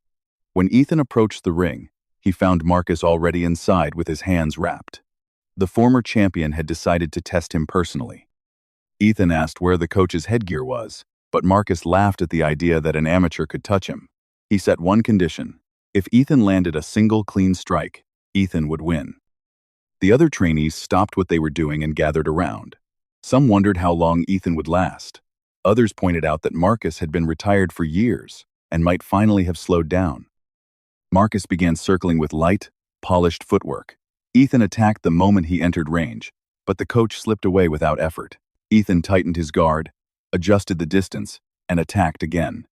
Speaker 1: When Ethan approached the ring, he found Marcus already inside with his hands wrapped. The former champion had decided to test him personally. Ethan asked where the coach's headgear was, but Marcus laughed at the idea that an amateur could touch him. He set one condition: if Ethan landed a single clean strike, Ethan would win. The other trainees stopped what they were doing and gathered around. Some wondered how long Ethan would last. Others pointed out that Marcus had been retired for years and might finally have slowed down. Marcus began circling with light, polished footwork. Ethan attacked the moment he entered range, but the coach slipped away without effort. Ethan tightened his guard, adjusted the distance, and attacked again.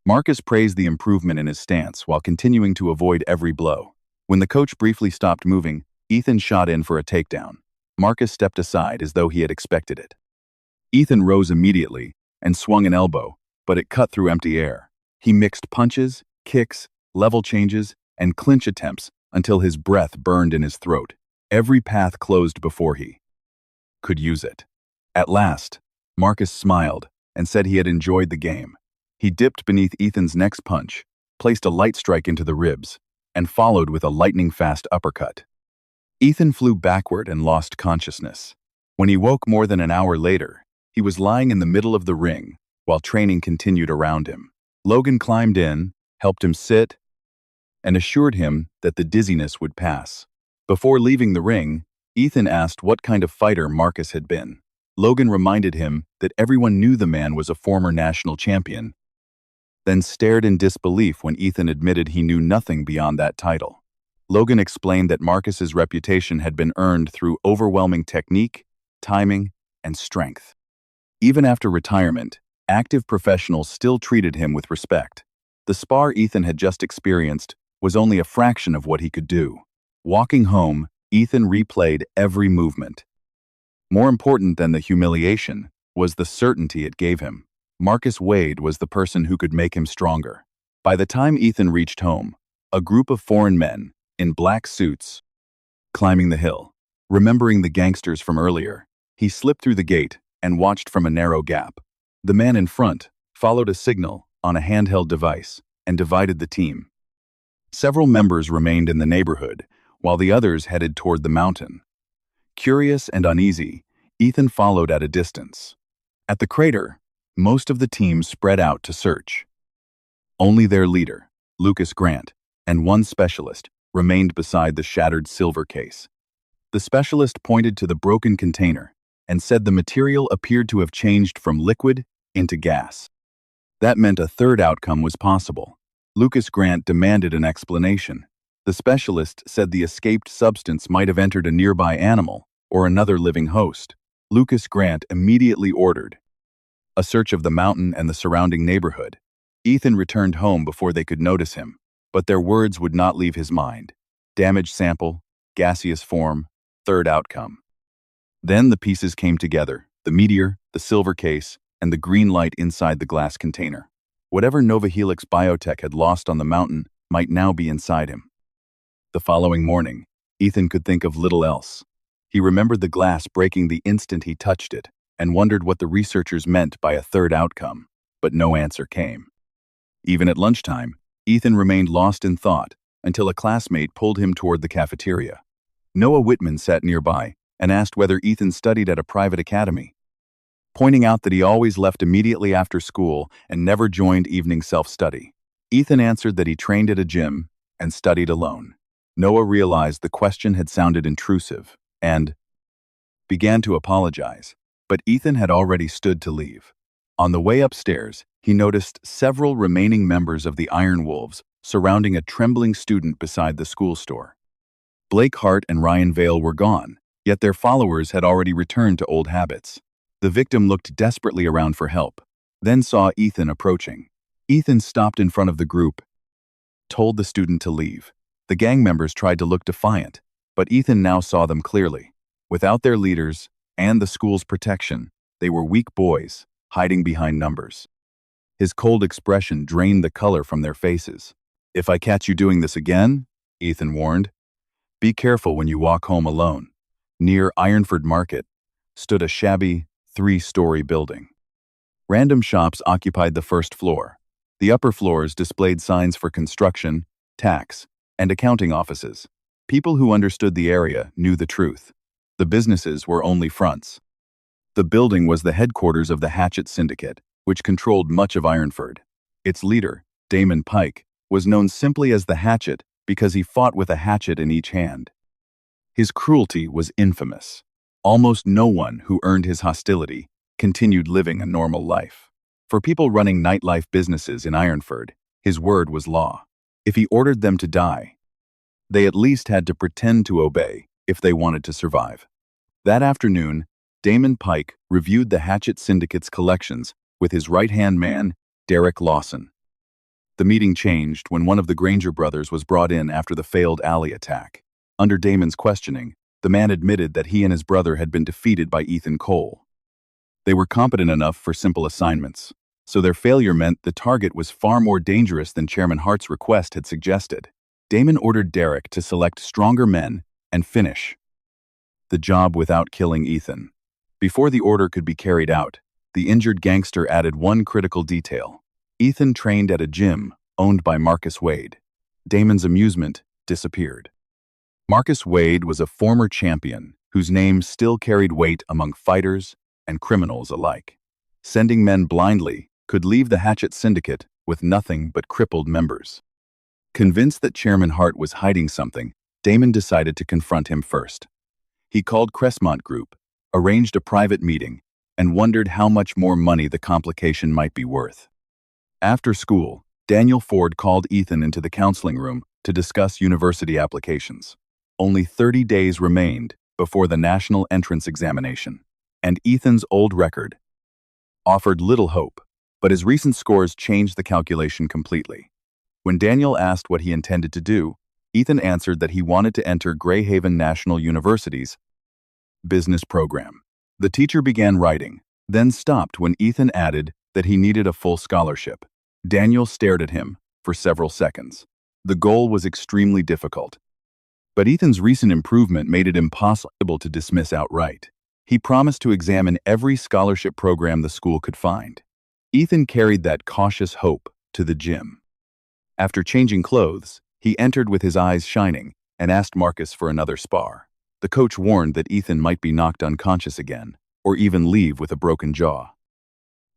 Speaker 1: Marcus praised the improvement in his stance while continuing to avoid every blow. When the coach briefly stopped moving, Ethan shot in for a takedown. Marcus stepped aside as though he had expected it. Ethan rose immediately and swung an elbow, but it cut through empty air. He mixed punches, kicks, level changes, and clinch attempts until his breath burned in his throat. Every path closed before he could use it. At last, Marcus smiled and said he had enjoyed the game. He dipped beneath Ethan's next punch, placed a light strike into the ribs, and followed with a lightning-fast uppercut. Ethan flew backward and lost consciousness. When he woke more than an hour later, he was lying in the middle of the ring while training continued around him. Logan climbed in, helped him sit, and assured him that the dizziness would pass. Before leaving the ring, Ethan asked what kind of fighter Marcus had been. Logan reminded him that everyone knew the man was a former national champion then stared in disbelief when Ethan admitted he knew nothing beyond that title. Logan explained that Marcus's reputation had been earned through overwhelming technique, timing, and strength. Even after retirement, active professionals still treated him with respect. The spar Ethan had just experienced was only a fraction of what he could do. Walking home, Ethan replayed every movement. More important than the humiliation was the certainty it gave him. Marcus Wade was the person who could make him stronger. By the time Ethan reached home, a group of foreign men, in black suits, climbing the hill. Remembering the gangsters from earlier, he slipped through the gate and watched from a narrow gap. The man in front followed a signal on a handheld device and divided the team. Several members remained in the neighborhood, while the others headed toward the mountain. Curious and uneasy, Ethan followed at a distance. At the crater, most of the team spread out to search. Only their leader, Lucas Grant, and one specialist remained beside the shattered silver case. The specialist pointed to the broken container and said the material appeared to have changed from liquid into gas. That meant a third outcome was possible. Lucas Grant demanded an explanation. The specialist said the escaped substance might have entered a nearby animal or another living host. Lucas Grant immediately ordered a search of the mountain and the surrounding neighborhood. Ethan returned home before they could notice him, but their words would not leave his mind. Damaged sample, gaseous form, third outcome. Then the pieces came together, the meteor, the silver case, and the green light inside the glass container. Whatever Nova Helix Biotech had lost on the mountain might now be inside him. The following morning, Ethan could think of little else. He remembered the glass breaking the instant he touched it and wondered what the researchers meant by a third outcome, but no answer came. Even at lunchtime, Ethan remained lost in thought until a classmate pulled him toward the cafeteria. Noah Whitman sat nearby and asked whether Ethan studied at a private academy. Pointing out that he always left immediately after school and never joined evening self-study, Ethan answered that he trained at a gym and studied alone. Noah realized the question had sounded intrusive and began to apologize, but Ethan had already stood to leave. On the way upstairs, he noticed several remaining members of the Iron Wolves surrounding a trembling student beside the school store. Blake Hart and Ryan Vale were gone, yet their followers had already returned to old habits. The victim looked desperately around for help, then saw Ethan approaching. Ethan stopped in front of the group, told the student to leave. The gang members tried to look defiant, but Ethan now saw them clearly. Without their leaders and the school's protection, they were weak boys, hiding behind numbers. His cold expression drained the color from their faces. "If I catch you doing this again," Ethan warned, "be careful when you walk home alone." Near Ironford Market stood a shabby, 3-story building. Random shops occupied the first floor. The upper floors displayed signs for construction, tax, and accounting offices. People who understood the area knew the truth. The businesses were only fronts. The building was the headquarters of the Hatchet Syndicate, which controlled much of Ironford. Its leader, Damon Pike, was known simply as the Hatchet because he fought with a hatchet in each hand. His cruelty was infamous. Almost no one who earned his hostility continued living a normal life. For people running nightlife businesses in Ironford, his word was law. If he ordered them to die, they at least had to pretend to obey if they wanted to survive. That afternoon, Damon Pike reviewed the Hatchet Syndicate's collections with his right-hand man, Derek Lawson. The meeting changed when one of the Granger brothers was brought in after the failed alley attack. Under Damon's questioning, the man admitted that he and his brother had been defeated by Ethan Cole. They were competent enough for simple assignments, so their failure meant the target was far more dangerous than Chairman Hart's request had suggested. Damon ordered Derek to select stronger men and finish the job without killing Ethan. Before the order could be carried out, the injured gangster added one critical detail. Ethan trained at a gym owned by Marcus Wade. Damon's amusement disappeared. Marcus Wade was a former champion whose name still carried weight among fighters and criminals alike. Sending men blindly could leave the Hatchet Syndicate with nothing but crippled members. Convinced that Chairman Hart was hiding something, Damon decided to confront him first. He called Cressmont Group, arranged a private meeting, and wondered how much more money the complication might be worth. After school, Daniel Ford called Ethan into the counseling room to discuss university applications. Only 30 days remained before the national entrance examination, and Ethan's old record offered little hope, but his recent scores changed the calculation completely. When Daniel asked what he intended to do, Ethan answered that he wanted to enter Greyhaven National University's business program. The teacher began writing, then stopped when Ethan added that he needed a full scholarship. Daniel stared at him for several seconds. The goal was extremely difficult, but Ethan's recent improvement made it impossible to dismiss outright. He promised to examine every scholarship program the school could find. Ethan carried that cautious hope to the gym. After changing clothes, he entered with his eyes shining and asked Marcus for another spar. The coach warned that Ethan might be knocked unconscious again, or even leave with a broken jaw.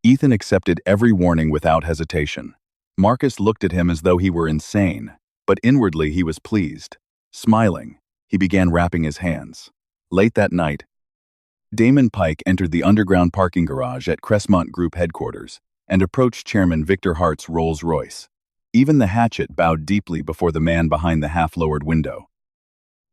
Speaker 1: Ethan accepted every warning without hesitation. Marcus looked at him as though he were insane, but inwardly he was pleased. Smiling, he began wrapping his hands. Late that night, Damon Pike entered the underground parking garage at Crestmont Group headquarters and approached Chairman Victor Hart's Rolls-Royce. Even the hatchet bowed deeply before the man behind the half-lowered window.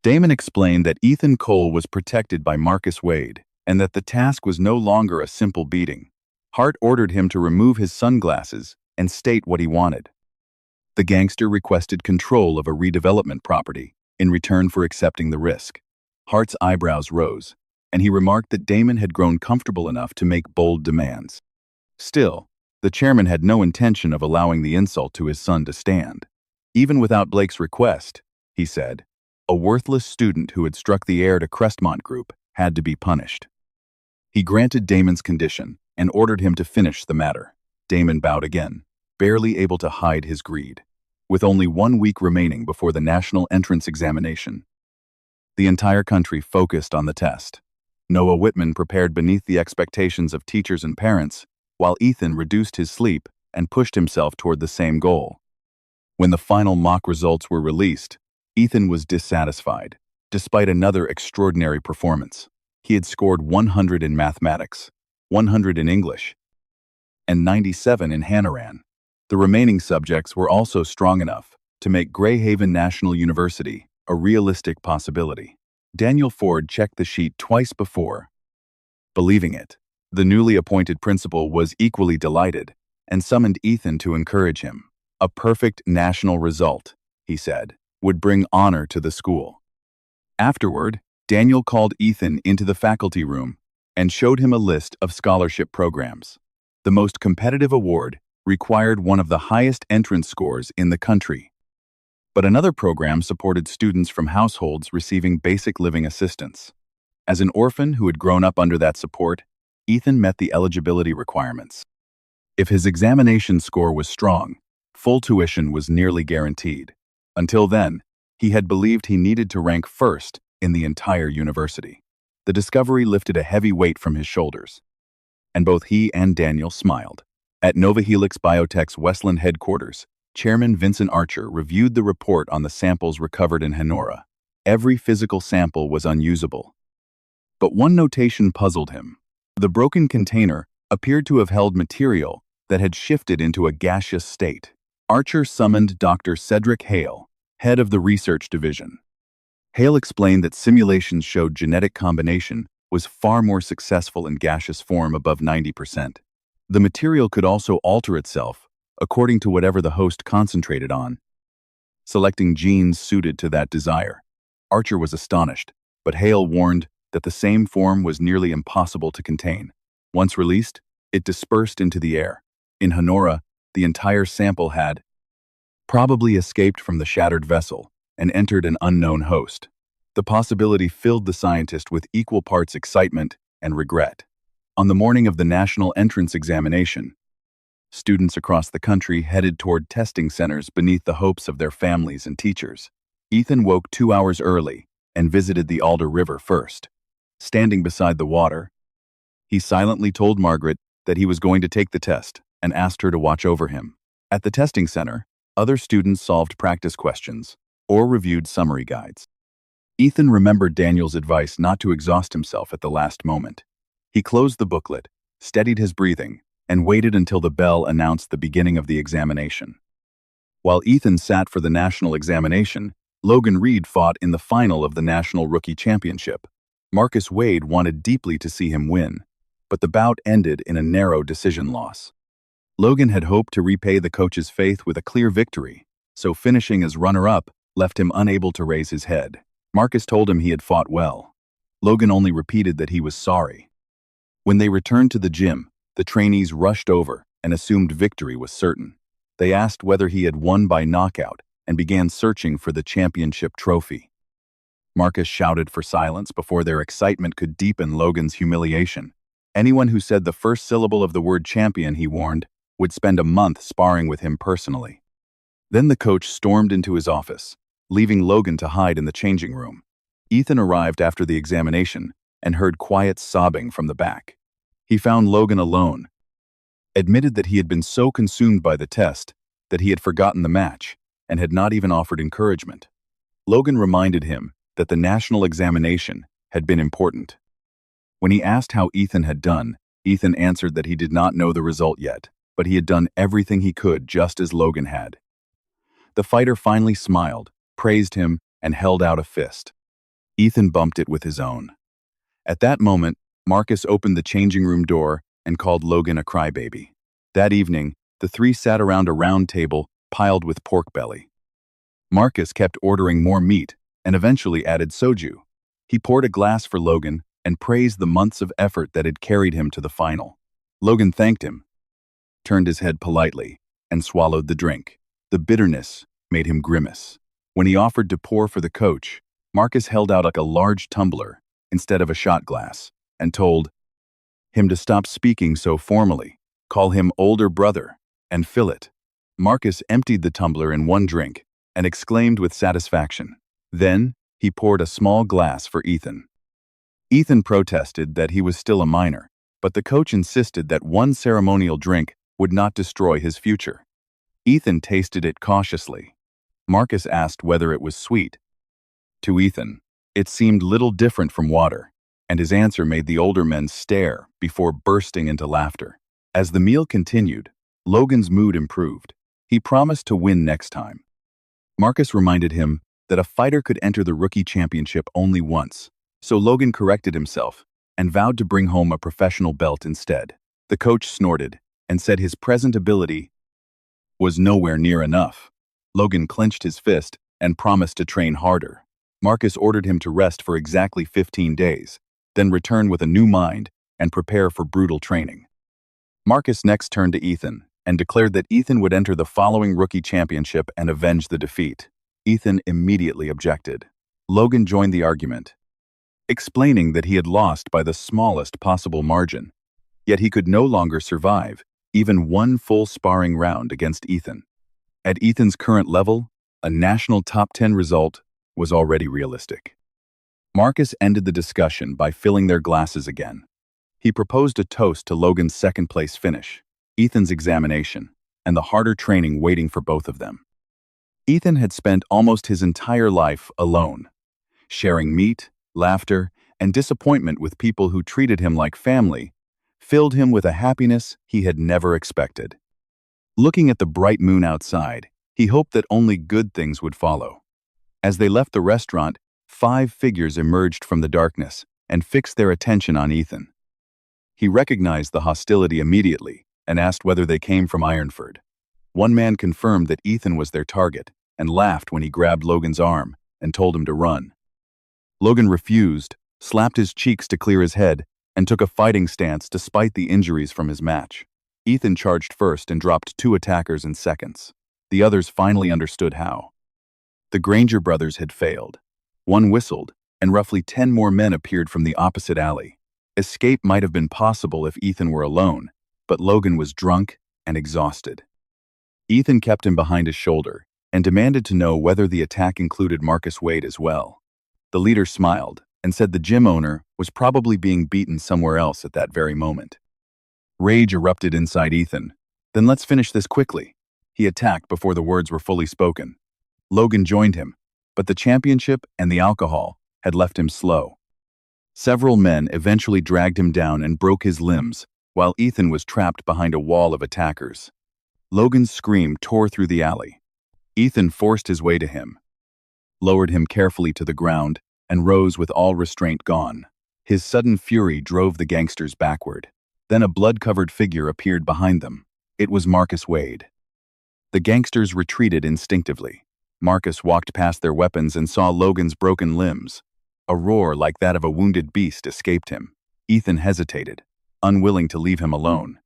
Speaker 1: Damon explained that Ethan Cole was protected by Marcus Wade and that the task was no longer a simple beating. Hart ordered him to remove his sunglasses and state what he wanted. The gangster requested control of a redevelopment property in return for accepting the risk. Hart's eyebrows rose, and he remarked that Damon had grown comfortable enough to make bold demands. Still, the chairman had no intention of allowing the insult to his son to stand. Even without Blake's request, he said, a worthless student who had struck the heir to Crestmont Group had to be punished. He granted Damon's condition and ordered him to finish the matter. Damon bowed again, barely able to hide his greed. With only 1 week remaining before the national entrance examination, the entire country focused on the test. Noah Whitman prepared beneath the expectations of teachers and parents, while Ethan reduced his sleep and pushed himself toward the same goal. When the final mock results were released, Ethan was dissatisfied. Despite another extraordinary performance, he had scored 100 in mathematics, 100 in English, and 97 in Hanaran. The remaining subjects were also strong enough to make Greyhaven National University a realistic possibility. Daniel Ford checked the sheet twice before believing it. The newly appointed principal was equally delighted and summoned Ethan to encourage him. A perfect national result, he said, would bring honor to the school. Afterward, Daniel called Ethan into the faculty room and showed him a list of scholarship programs. The most competitive award required one of the highest entrance scores in the country. But another program supported students from households receiving basic living assistance. As an orphan who had grown up under that support, Ethan met the eligibility requirements. If his examination score was strong, full tuition was nearly guaranteed. Until then, he had believed he needed to rank first in the entire university. The discovery lifted a heavy weight from his shoulders, and both he and Daniel smiled. At Nova Helix Biotech's Westland headquarters, Chairman Vincent Archer reviewed the report on the samples recovered in Honora. Every physical sample was unusable. But one notation puzzled him. The broken container appeared to have held material that had shifted into a gaseous state. Archer summoned Dr. Cedric Hale, head of the research division. Hale explained that simulations showed genetic combination was far more successful in gaseous form above 90%. The material could also alter itself according to whatever the host concentrated on, selecting genes suited to that desire. Archer was astonished, but Hale warned that the same form was nearly impossible to contain. Once released, it dispersed into the air. In Honora, the entire sample had probably escaped from the shattered vessel and entered an unknown host. The possibility filled the scientist with equal parts excitement and regret. On the morning of the national entrance examination, students across the country headed toward testing centers beneath the hopes of their families and teachers. Ethan woke 2 hours early and visited the Alder River first. Standing beside the water, he silently told Margaret that he was going to take the test and asked her to watch over him. At the testing center, other students solved practice questions or reviewed summary guides. Ethan remembered Daniel's advice not to exhaust himself at the last moment. He closed the booklet, steadied his breathing, and waited until the bell announced the beginning of the examination. While Ethan sat for the national examination, Logan Reed fought in the final of the National Rookie Championship. Marcus Wade wanted deeply to see him win, but the bout ended in a narrow decision loss. Logan had hoped to repay the coach's faith with a clear victory, so finishing as runner-up left him unable to raise his head. Marcus told him he had fought well. Logan only repeated that he was sorry. When they returned to the gym, the trainees rushed over and assumed victory was certain. They asked whether he had won by knockout and began searching for the championship trophy. Marcus shouted for silence before their excitement could deepen Logan's humiliation. Anyone who said the first syllable of the word champion, he warned, would spend a month sparring with him personally. Then the coach stormed into his office, leaving Logan to hide in the changing room. Ethan arrived after the examination and heard quiet sobbing from the back. He found Logan alone, admitted that he had been so consumed by the test that he had forgotten the match and had not even offered encouragement. Logan reminded him that the national examination had been important. When he asked how Ethan had done, Ethan answered that he did not know the result yet, but he had done everything he could just as Logan had. The fighter finally smiled, praised him, and held out a fist. Ethan bumped it with his own. At that moment, Marcus opened the changing room door and called Logan a crybaby. That evening, the three sat around a round table piled with pork belly. Marcus kept ordering more meat and eventually added soju. He poured a glass for Logan and praised the months of effort that had carried him to the final. Logan thanked him, turned his head politely, and swallowed the drink. The bitterness made him grimace. When he offered to pour for the coach, Marcus held out a large tumbler instead of a shot glass and told him to stop speaking so formally, call him older brother, and fill it. Marcus emptied the tumbler in one drink and exclaimed with satisfaction. Then, he poured a small glass for Ethan. Ethan protested that he was still a minor, but the coach insisted that one ceremonial drink would not destroy his future. Ethan tasted it cautiously. Marcus asked whether it was sweet. To Ethan, it seemed little different from water, and his answer made the older men stare before bursting into laughter. As the meal continued, Logan's mood improved. He promised to win next time. Marcus reminded him that a fighter could enter the rookie championship only once, so Logan corrected himself and vowed to bring home a professional belt instead. The coach snorted and said his present ability was nowhere near enough. Logan clenched his fist and promised to train harder. Marcus ordered him to rest for exactly 15 days, then return with a new mind and prepare for brutal training. Marcus next turned to Ethan and declared that Ethan would enter the following rookie championship and avenge the defeat. Ethan immediately objected. Logan joined the argument, explaining that he had lost by the smallest possible margin, yet he could no longer survive even one full sparring round against Ethan. At Ethan's current level, a national top 10 result was already realistic. Marcus ended the discussion by filling their glasses again. He proposed a toast to Logan's second-place finish, Ethan's examination, and the harder training waiting for both of them. Ethan had spent almost his entire life alone, sharing meat, laughter, and disappointment with people who treated him like family, filled him with a happiness he had never expected. Looking at the bright moon outside, he hoped that only good things would follow. As they left the restaurant, 5 figures emerged from the darkness and fixed their attention on Ethan. He recognized the hostility immediately and asked whether they came from Ironford. One man confirmed that Ethan was their target and laughed when he grabbed Logan's arm and told him to run. Logan refused, slapped his cheeks to clear his head, and took a fighting stance despite the injuries from his match. Ethan charged first and dropped 2 attackers in seconds. The others finally understood how. The Granger brothers had failed. One whistled, and roughly 10 more men appeared from the opposite alley. Escape might have been possible if Ethan were alone, but Logan was drunk and exhausted. Ethan kept him behind his shoulder and demanded to know whether the attack included Marcus Wade as well. The leader smiled and said the gym owner was probably being beaten somewhere else at that very moment. Rage erupted inside Ethan. Then let's finish this quickly. He attacked before the words were fully spoken. Logan joined him, but the championship and the alcohol had left him slow. Several men eventually dragged him down and broke his limbs, while Ethan was trapped behind a wall of attackers. Logan's scream tore through the alley. Ethan forced his way to him, lowered him carefully to the ground, and rose with all restraint gone. His sudden fury drove the gangsters backward. Then a blood-covered figure appeared behind them. It was Marcus Wade. The gangsters retreated instinctively. Marcus walked past their weapons and saw Logan's broken limbs. A roar like that of a wounded beast escaped him. Ethan hesitated, unwilling to leave him alone.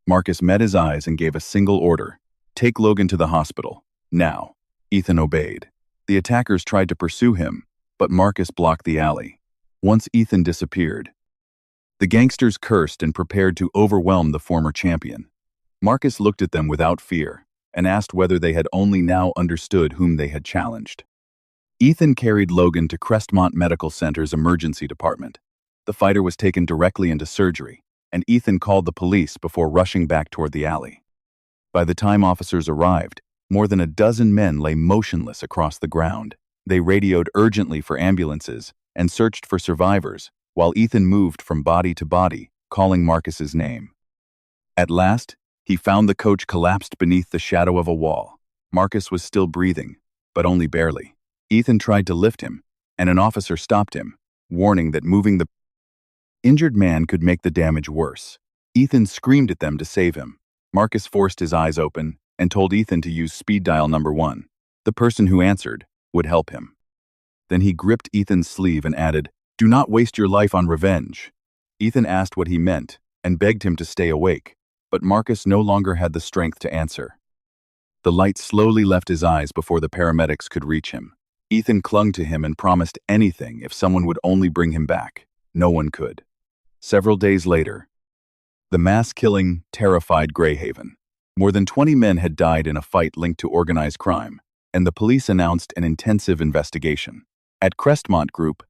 Speaker 1: Marcus met his eyes and gave a single order: "Take Logan to the hospital, now." Ethan obeyed. The attackers tried to pursue him, but Marcus blocked the alley. Once Ethan disappeared, the gangsters cursed and prepared to overwhelm the former champion. Marcus looked at them without fear and asked whether they had only now understood whom they had challenged. Ethan carried Logan to Crestmont Medical Center's emergency department. The fighter was taken directly into surgery, and Ethan called the police before rushing back toward the alley. By the time officers arrived, more than a dozen men lay motionless across the ground. They radioed urgently for ambulances and searched for survivors, while Ethan moved from body to body, calling Marcus's name. At last, he found the coach collapsed beneath the shadow of a wall. Marcus was still breathing, but only barely. Ethan tried to lift him, and an officer stopped him, warning that moving the injured man could make the damage worse. Ethan screamed at them to save him. Marcus forced his eyes open and told Ethan to use speed dial number 1. The person who answered would help him. Then he gripped Ethan's sleeve and added, "Do not waste your life on revenge." Ethan asked what he meant and begged him to stay awake, but Marcus no longer had the strength to answer. The light slowly left his eyes before the paramedics could reach him. Ethan clung to him and promised anything if someone would only bring him back. No one could. Several days later, the mass killing terrified Greyhaven. More than 20 men had died in a fight linked to organized crime, and the police announced an intensive investigation. At Crestmont Group,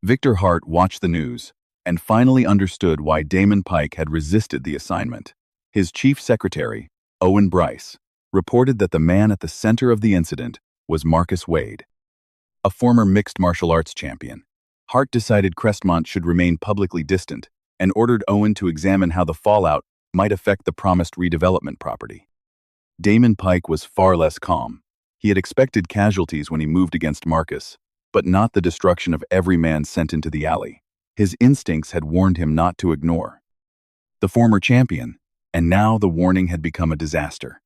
Speaker 1: Victor Hart watched the news and finally understood why Damon Pike had resisted the assignment. His chief secretary, Owen Bryce, reported that the man at the center of the incident was Marcus Wade, a former mixed martial arts champion. Hart decided Crestmont should remain publicly distant and ordered Owen to examine how the fallout might affect the promised redevelopment property. Damon Pike was far less calm. He had expected casualties when he moved against Marcus, but not the destruction of every man sent into the alley. His instincts had warned him not to ignore the former champion, and now the warning had become a disaster.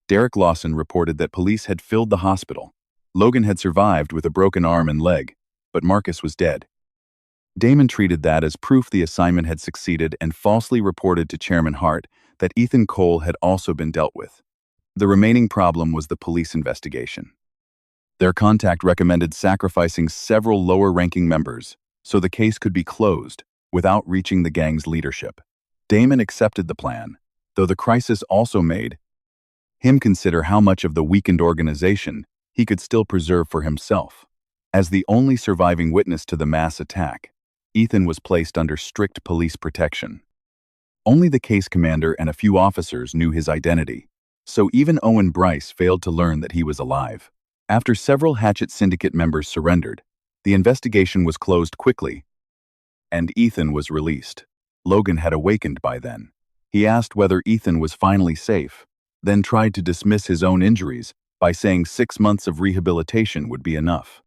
Speaker 1: Derek Lawson reported that police had filled the hospital. Logan had survived with a broken arm and leg, but Marcus was dead. Damon treated that as proof the assignment had succeeded and falsely reported to Chairman Hart that Ethan Cole had also been dealt with. The remaining problem was the police investigation. Their contact recommended sacrificing several lower-ranking members so the case could be closed without reaching the gang's leadership. Damon accepted the plan, though the crisis also made him consider how much of the weakened organization he could still preserve for himself. As the only surviving witness to the mass attack, Ethan was placed under strict police protection. Only the case commander and a few officers knew his identity, so even Owen Bryce failed to learn that he was alive. After several Hatchet Syndicate members surrendered, the investigation was closed quickly, and Ethan was released. Logan had awakened by then. He asked whether Ethan was finally safe, then tried to dismiss his own injuries by saying 6 months of rehabilitation would be enough.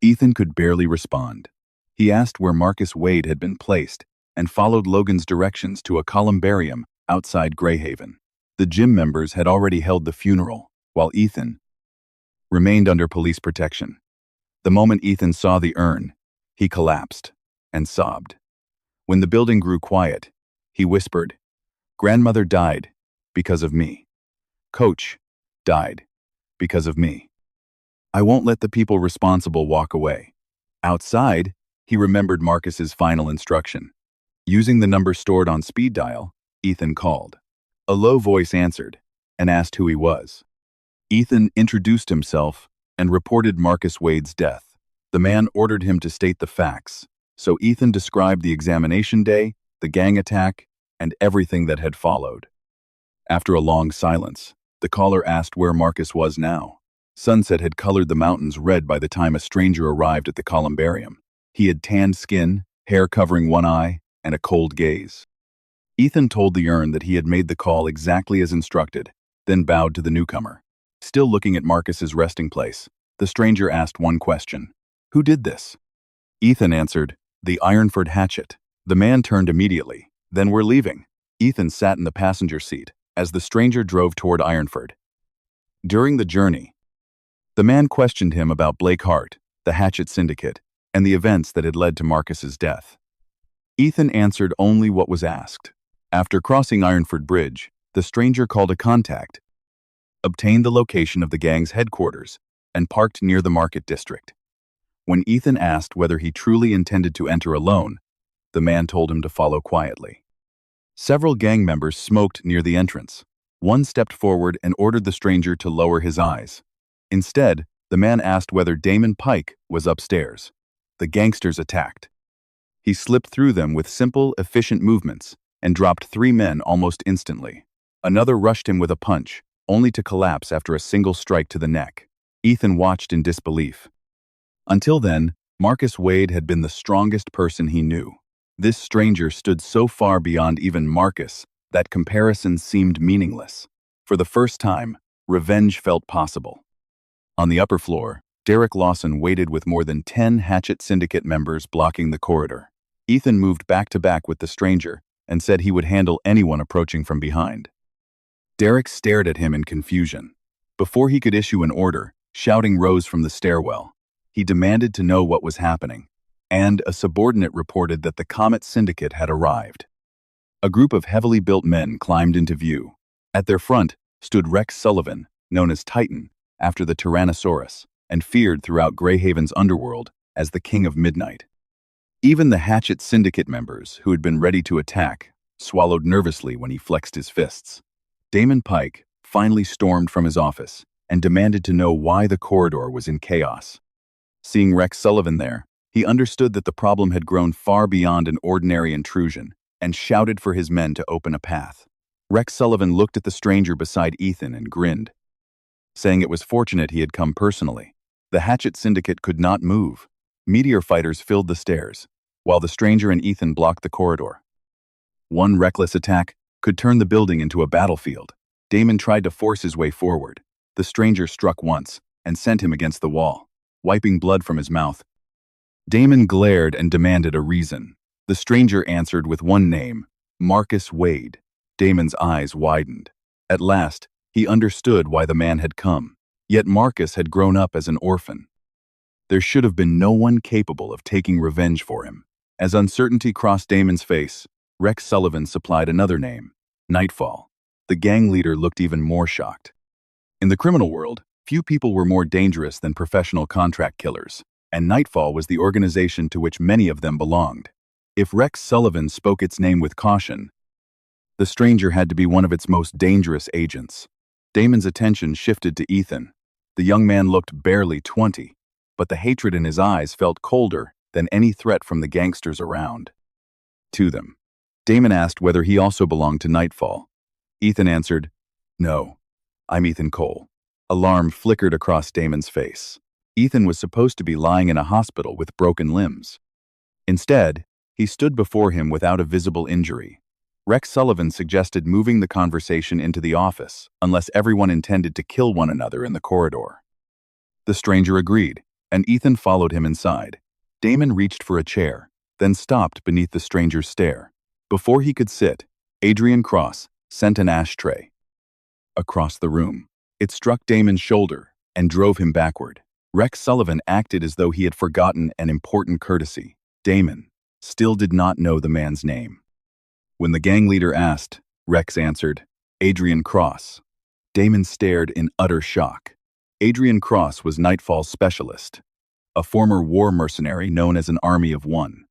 Speaker 1: Ethan could barely respond. He asked where Marcus Wade had been placed and followed Logan's directions to a columbarium outside Greyhaven. The gym members had already held the funeral, while Ethan remained under police protection. The moment Ethan saw the urn, he collapsed and sobbed. When the building grew quiet, he whispered, "Grandmother died because of me. Coach died because of me. I won't let the people responsible walk away." Outside, he remembered Marcus's final instruction. Using the number stored on speed dial, Ethan called. A low voice answered and asked who he was. Ethan introduced himself and reported Marcus Wade's death. The man ordered him to state the facts, so Ethan described the examination day, the gang attack, and everything that had followed. After a long silence, the caller asked where Marcus was now. Sunset had colored the mountains red by the time a stranger arrived at the columbarium. He had tanned skin, hair covering one eye, and a cold gaze. Ethan told the urn that he had made the call exactly as instructed, then bowed to the newcomer. Still looking at Marcus's resting place, the stranger asked one question. Who did this? Ethan answered, the Ironford hatchet. The man turned immediately. Then we're leaving. Ethan sat in the passenger seat as the stranger drove toward Ironford. During the journey, the man questioned him about Blake Hart, the Hatchet Syndicate, and the events that had led to Marcus's death. Ethan answered only what was asked. After crossing Ironford Bridge, the stranger called a contact, obtained the location of the gang's headquarters, and parked near the market district. When Ethan asked whether he truly intended to enter alone, the man told him to follow quietly. Several gang members smoked near the entrance. One stepped forward and ordered the stranger to lower his eyes. Instead, the man asked whether Damon Pike was upstairs. The gangsters attacked. He slipped through them with simple, efficient movements and dropped 3 men almost instantly. Another rushed him with a punch, only to collapse after a single strike to the neck. Ethan watched in disbelief. Until then, Marcus Wade had been the strongest person he knew. This stranger stood so far beyond even Marcus that comparison seemed meaningless. For the first time, revenge felt possible. On the upper floor, Derek Lawson waited with more than 10 Hatchet Syndicate members blocking the corridor. Ethan moved back to back with the stranger and said he would handle anyone approaching from behind. Derek stared at him in confusion. Before he could issue an order, shouting rose from the stairwell. He demanded to know what was happening, and a subordinate reported that the Comet Syndicate had arrived. A group of heavily built men climbed into view. At their front stood Rex Sullivan, known as Titan, after the Tyrannosaurus, and feared throughout Greyhaven's underworld as the King of Midnight. Even the Hatchet Syndicate members, who had been ready to attack, swallowed nervously when he flexed his fists. Damon Pike finally stormed from his office and demanded to know why the corridor was in chaos. Seeing Rex Sullivan there, he understood that the problem had grown far beyond an ordinary intrusion and shouted for his men to open a path. Rex Sullivan looked at the stranger beside Ethan and grinned, saying it was fortunate he had come personally. The Hatchet Syndicate could not move. Meteor fighters filled the stairs, while the stranger and Ethan blocked the corridor. One reckless attack could turn the building into a battlefield. Damon tried to force his way forward. The stranger struck once and sent him against the wall, wiping blood from his mouth. Damon glared and demanded a reason. The stranger answered with one name, Marcus Wade. Damon's eyes widened. At last, he understood why the man had come. Yet Marcus had grown up as an orphan. There should have been no one capable of taking revenge for him. As uncertainty crossed Damon's face, Rex Sullivan supplied another name, Nightfall. The gang leader looked even more shocked. In the criminal world, few people were more dangerous than professional contract killers, and Nightfall was the organization to which many of them belonged. If Rex Sullivan spoke its name with caution, the stranger had to be one of its most dangerous agents. Damon's attention shifted to Ethan. The young man looked barely 20, but the hatred in his eyes felt colder than any threat from the gangsters around. To them, Damon asked whether he also belonged to Nightfall. Ethan answered, No, I'm Ethan Cole. Alarm flickered across Damon's face. Ethan was supposed to be lying in a hospital with broken limbs. Instead, he stood before him without a visible injury. Rex Sullivan suggested moving the conversation into the office, unless everyone intended to kill one another in the corridor. The stranger agreed, and Ethan followed him inside. Damon reached for a chair, then stopped beneath the stranger's stare. Before he could sit, Adrian Cross sent an ashtray across the room. It struck Damon's shoulder and drove him backward. Rex Sullivan acted as though he had forgotten an important courtesy. Damon still did not know the man's name. When the gang leader asked, Rex answered, Adrian Cross. Damon stared in utter shock. Adrian Cross was Nightfall's specialist, a former war mercenary known as an army of one.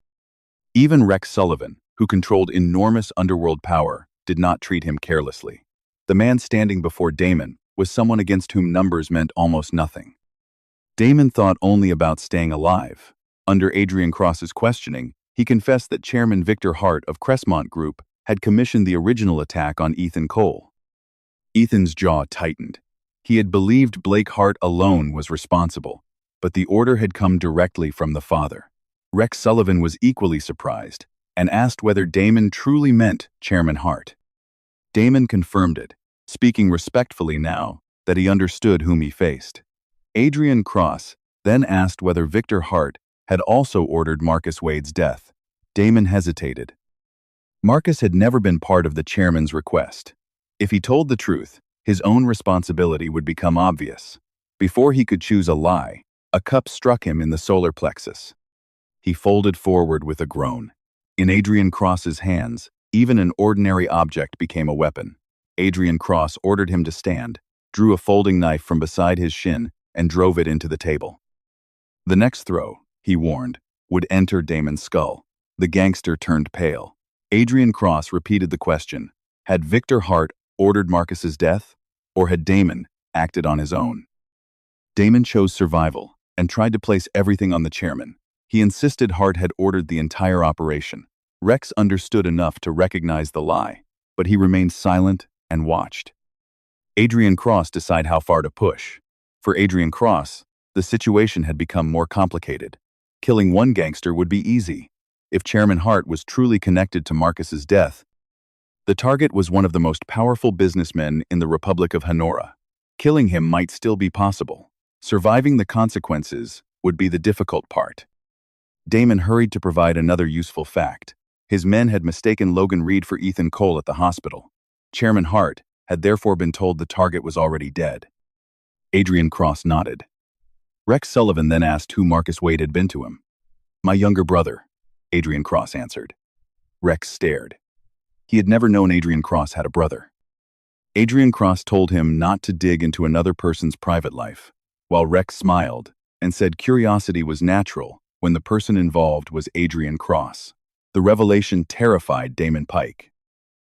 Speaker 1: Even Rex Sullivan, who controlled enormous underworld power, did not treat him carelessly. The man standing before Damon was someone against whom numbers meant almost nothing. Damon thought only about staying alive. Under Adrian Cross's questioning, he confessed that Chairman Victor Hart of Cressmont Group had commissioned the original attack on Ethan Cole. Ethan's jaw tightened. He had believed Blake Hart alone was responsible, but the order had come directly from the father. Rex Sullivan was equally surprised. and asked whether Damon truly meant Chairman Hart. Damon confirmed it, speaking respectfully now that he understood whom he faced. Adrian Cross then asked whether Victor Hart had also ordered Marcus Wade's death. Damon hesitated. Marcus had never been part of the chairman's request. If he told the truth, his own responsibility would become obvious. Before he could choose a lie, a cup struck him in the solar plexus. He folded forward with a groan. In Adrian Cross's hands, even an ordinary object became a weapon. Adrian Cross ordered him to stand, drew a folding knife from beside his shin, and drove it into the table. The next throw, he warned, would enter Damon's skull. The gangster turned pale. Adrian Cross repeated the question. Had Victor Hart ordered Marcus's death, or had Damon acted on his own? Damon chose survival and tried to place everything on the chairman. He insisted Hart had ordered the entire operation. Rex understood enough to recognize the lie, but he remained silent and watched. Adrian Cross decided how far to push. For Adrian Cross, the situation had become more complicated. Killing one gangster would be easy. If Chairman Hart was truly connected to Marcus's death, the target was one of the most powerful businessmen in the Republic of Honora. Killing him might still be possible. Surviving the consequences would be the difficult part. Damon hurried to provide another useful fact. His men had mistaken Logan Reed for Ethan Cole at the hospital. Chairman Hart had therefore been told the target was already dead. Adrian Cross nodded. Rex Sullivan then asked who Marcus Wade had been to him. "My younger brother," Adrian Cross answered. Rex stared. He had never known Adrian Cross had a brother. Adrian Cross told him not to dig into another person's private life, while Rex smiled and said curiosity was natural when the person involved was Adrian Cross. The revelation terrified Damon Pike.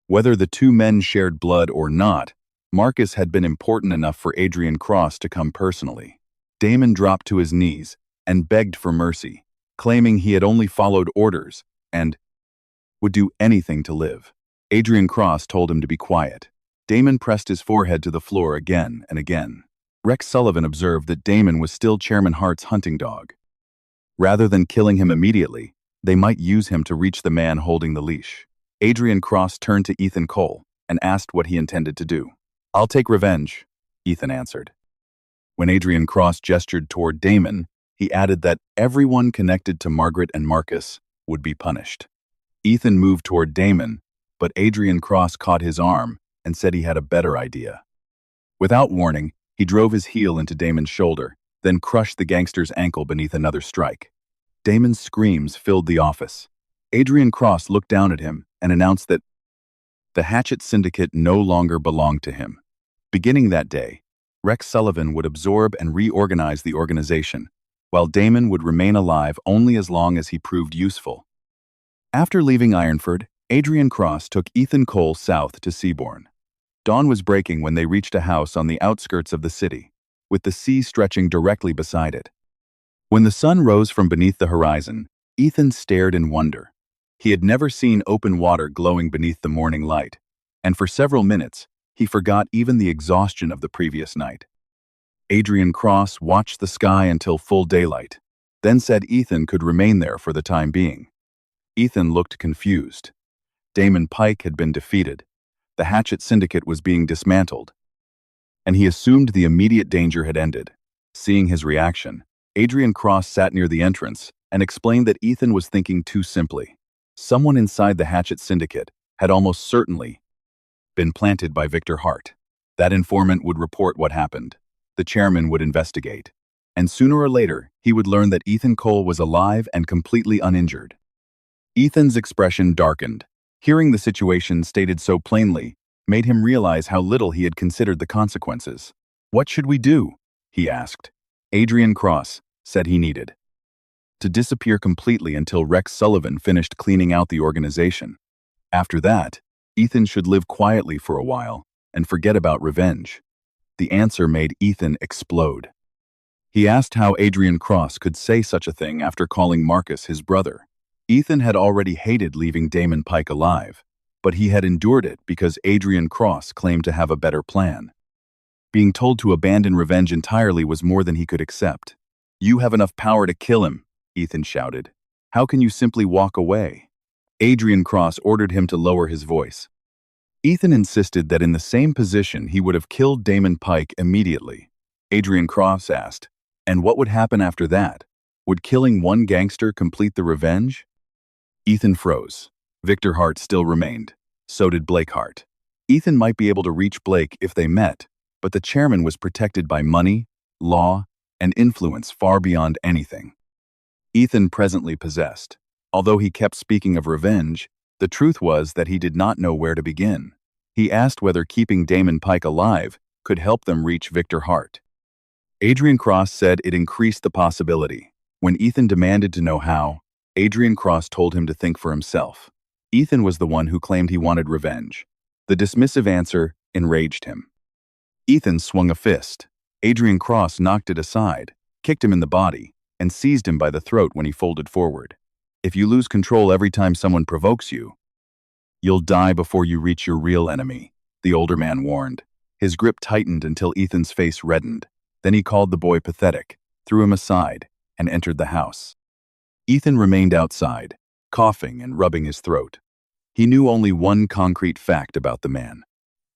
Speaker 1: Whether the two men shared blood or not, Marcus had been important enough for Adrian Cross to come personally. Damon dropped to his knees and begged for mercy, claiming he had only followed orders and would do anything to live. Adrian Cross told him to be quiet. Damon pressed his forehead to the floor again and again. Rex Sullivan observed that Damon was still Chairman Hart's hunting dog. Rather than killing him immediately, they might use him to reach the man holding the leash. Adrian Cross turned to Ethan Cole and asked what he intended to do. "I'll take revenge," Ethan answered. When Adrian Cross gestured toward Damon, he added that everyone connected to Margaret and Marcus would be punished. Ethan moved toward Damon, but Adrian Cross caught his arm and said he had a better idea. Without warning, he drove his heel into Damon's shoulder, then crushed the gangster's ankle beneath another strike. Damon's screams filled the office. Adrian Cross looked down at him and announced that the Hatchet Syndicate no longer belonged to him. Beginning that day, Rex Sullivan would absorb and reorganize the organization, while Damon would remain alive only as long as he proved useful. After leaving Ironford, Adrian Cross took Ethan Cole south to Seabourn. Dawn was breaking when they reached a house on the outskirts of the city, with the sea stretching directly beside it. When the sun rose from beneath the horizon, Ethan stared in wonder. He had never seen open water glowing beneath the morning light, and for several minutes, he forgot even the exhaustion of the previous night. Adrian Cross watched the sky until full daylight, then said Ethan could remain there for the time being. Ethan looked confused. Damon Pike had been defeated. The Hatchet Syndicate was being dismantled, and he assumed the immediate danger had ended. Seeing his reaction, Adrian Cross sat near the entrance and explained that Ethan was thinking too simply. Someone inside the Hatchet Syndicate had almost certainly been planted by Victor Hart. That informant would report what happened. The chairman would investigate. And sooner or later, he would learn that Ethan Cole was alive and completely uninjured. Ethan's expression darkened. Hearing the situation stated so plainly made him realize how little he had considered the consequences. "What should we do?" he asked. Adrian Cross said he needed to disappear completely until Rex Sullivan finished cleaning out the organization. After that, Ethan should live quietly for a while and forget about revenge. The answer made Ethan explode. He asked how Adrian Cross could say such a thing after calling Marcus his brother. Ethan had already hated leaving Damon Pike alive, but he had endured it because Adrian Cross claimed to have a better plan. Being told to abandon revenge entirely was more than he could accept. "You have enough power to kill him," Ethan shouted. "How can you simply walk away?" Adrian Cross ordered him to lower his voice. Ethan insisted that in the same position he would have killed Damon Pike immediately. Adrian Cross asked, "And what would happen after that? Would killing one gangster complete the revenge?" Ethan froze. Victor Hart still remained. So did Blake Hart. Ethan might be able to reach Blake if they met, but the chairman was protected by money, law, and influence far beyond anything Ethan presently possessed. Although he kept speaking of revenge, the truth was that he did not know where to begin. He asked whether keeping Damon Pike alive could help them reach Victor Hart. Adrian Cross said it increased the possibility. When Ethan demanded to know how, Adrian Cross told him to think for himself. Ethan was the one who claimed he wanted revenge. The dismissive answer enraged him. Ethan swung a fist. Adrian Cross knocked it aside, kicked him in the body, and seized him by the throat when he folded forward. "If you lose control every time someone provokes you, you'll die before you reach your real enemy," the older man warned. His grip tightened until Ethan's face reddened. Then he called the boy pathetic, threw him aside, and entered the house. Ethan remained outside, coughing and rubbing his throat. He knew only one concrete fact about the man.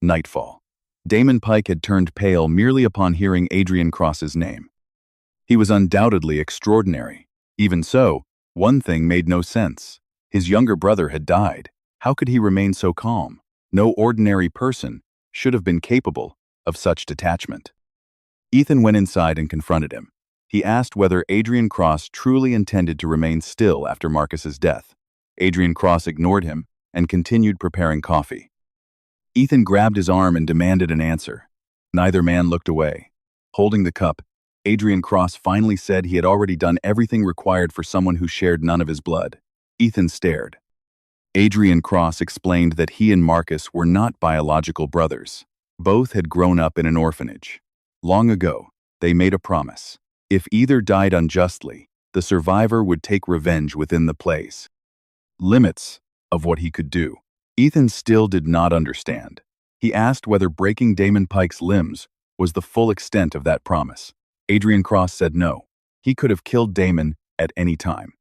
Speaker 1: Nightfall. Damon Pike had turned pale merely upon hearing Adrian Cross's name. He was undoubtedly extraordinary. Even so, one thing made no sense. His younger brother had died. How could he remain so calm? No ordinary person should have been capable of such detachment. Ethan went inside and confronted him. He asked whether Adrian Cross truly intended to remain still after Marcus's death. Adrian Cross ignored him and continued preparing coffee. Ethan grabbed his arm and demanded an answer. Neither man looked away. Holding the cup, Adrian Cross finally said he had already done everything required for someone who shared none of his blood. Ethan stared. Adrian Cross explained that he and Marcus were not biological brothers. Both had grown up in an orphanage. Long ago, they made a promise. If either died unjustly, the survivor would take revenge within the place. Limits of what he could do. Ethan still did not understand. He asked whether breaking Damon Pike's limbs was the full extent of that promise. Adrian Cross said no. He could have killed Damon at any time.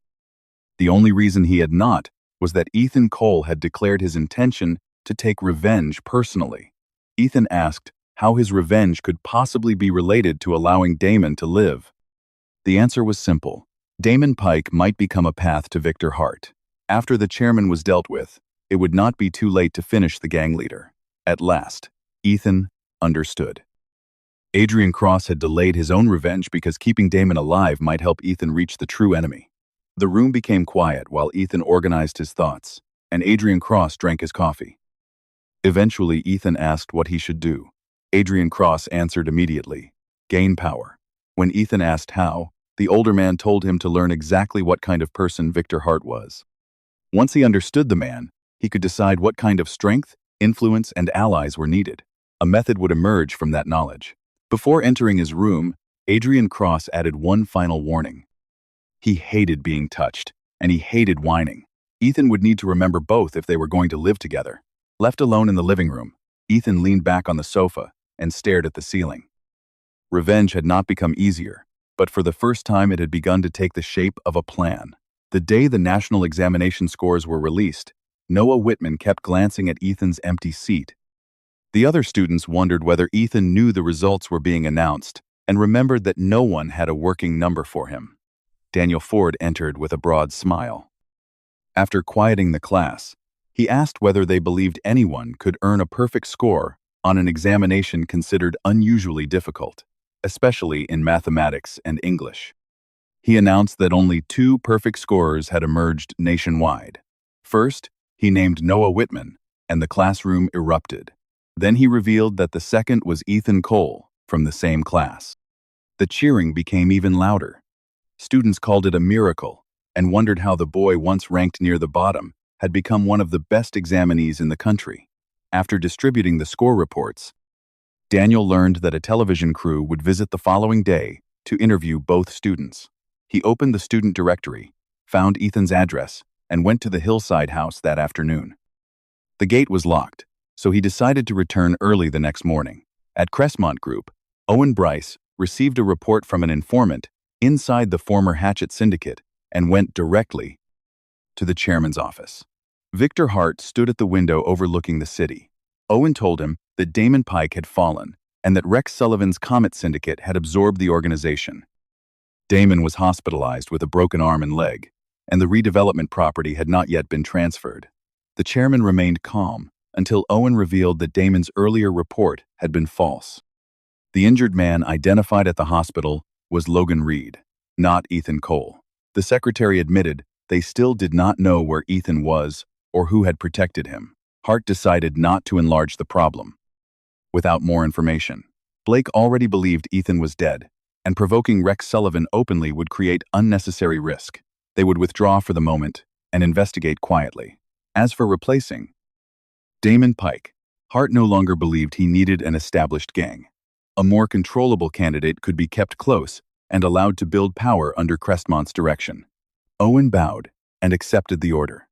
Speaker 1: The only reason he had not was that Ethan Cole had declared his intention to take revenge personally. Ethan asked how his revenge could possibly be related to allowing Damon to live. The answer was simple. Damon Pike might become a path to Victor Hart. After the chairman was dealt with, it would not be too late to finish the gang leader. At last, Ethan understood. Adrian Cross had delayed his own revenge because keeping Damon alive might help Ethan reach the true enemy. The room became quiet while Ethan organized his thoughts, and Adrian Cross drank his coffee. Eventually, Ethan asked what he should do. Adrian Cross answered immediately, "Gain power." When Ethan asked how, the older man told him to learn exactly what kind of person Victor Hart was. Once he understood the man, he could decide what kind of strength, influence, and allies were needed. A method would emerge from that knowledge. Before entering his room, Adrian Cross added one final warning. He hated being touched, and he hated whining. Ethan would need to remember both if they were going to live together. Left alone in the living room, Ethan leaned back on the sofa and stared at the ceiling. Revenge had not become easier, but for the first time it had begun to take the shape of a plan. The day the national examination scores were released, Noah Whitman kept glancing at Ethan's empty seat. The other students wondered whether Ethan knew the results were being announced and remembered that no one had a working number for him. Daniel Ford entered with a broad smile. After quieting the class, he asked whether they believed anyone could earn a perfect score on an examination considered unusually difficult, especially in mathematics and English. He announced that only 2 perfect scorers had emerged nationwide. First, he named Noah Whitman, and the classroom erupted. Then he revealed that the second was Ethan Cole, from the same class. The cheering became even louder. Students called it a miracle, and wondered how the boy once ranked near the bottom had become one of the best examinees in the country. After distributing the score reports, Daniel learned that a television crew would visit the following day to interview both students. He opened the student directory, found Ethan's address, and went to the Hillside house that afternoon. The gate was locked, so he decided to return early the next morning. At Crestmont Group, Owen Bryce received a report from an informant inside the former Hatchet Syndicate and went directly to the chairman's office. Victor Hart stood at the window overlooking the city. Owen told him that Damon Pike had fallen and that Rex Sullivan's Comet Syndicate had absorbed the organization. Damon was hospitalized with a broken arm and leg, and the redevelopment property had not yet been transferred. The chairman remained calm until Owen revealed that Damon's earlier report had been false. The injured man identified at the hospital was Logan Reed, not Ethan Cole. The secretary admitted they still did not know where Ethan was or who had protected him. Hart decided not to enlarge the problem. Without more information, Blake already believed Ethan was dead, and provoking Rex Sullivan openly would create unnecessary risk. They would withdraw for the moment and investigate quietly. As for replacing Damon Pike, Hart no longer believed he needed an established gang. A more controllable candidate could be kept close and allowed to build power under Crestmont's direction. Owen bowed and accepted the order.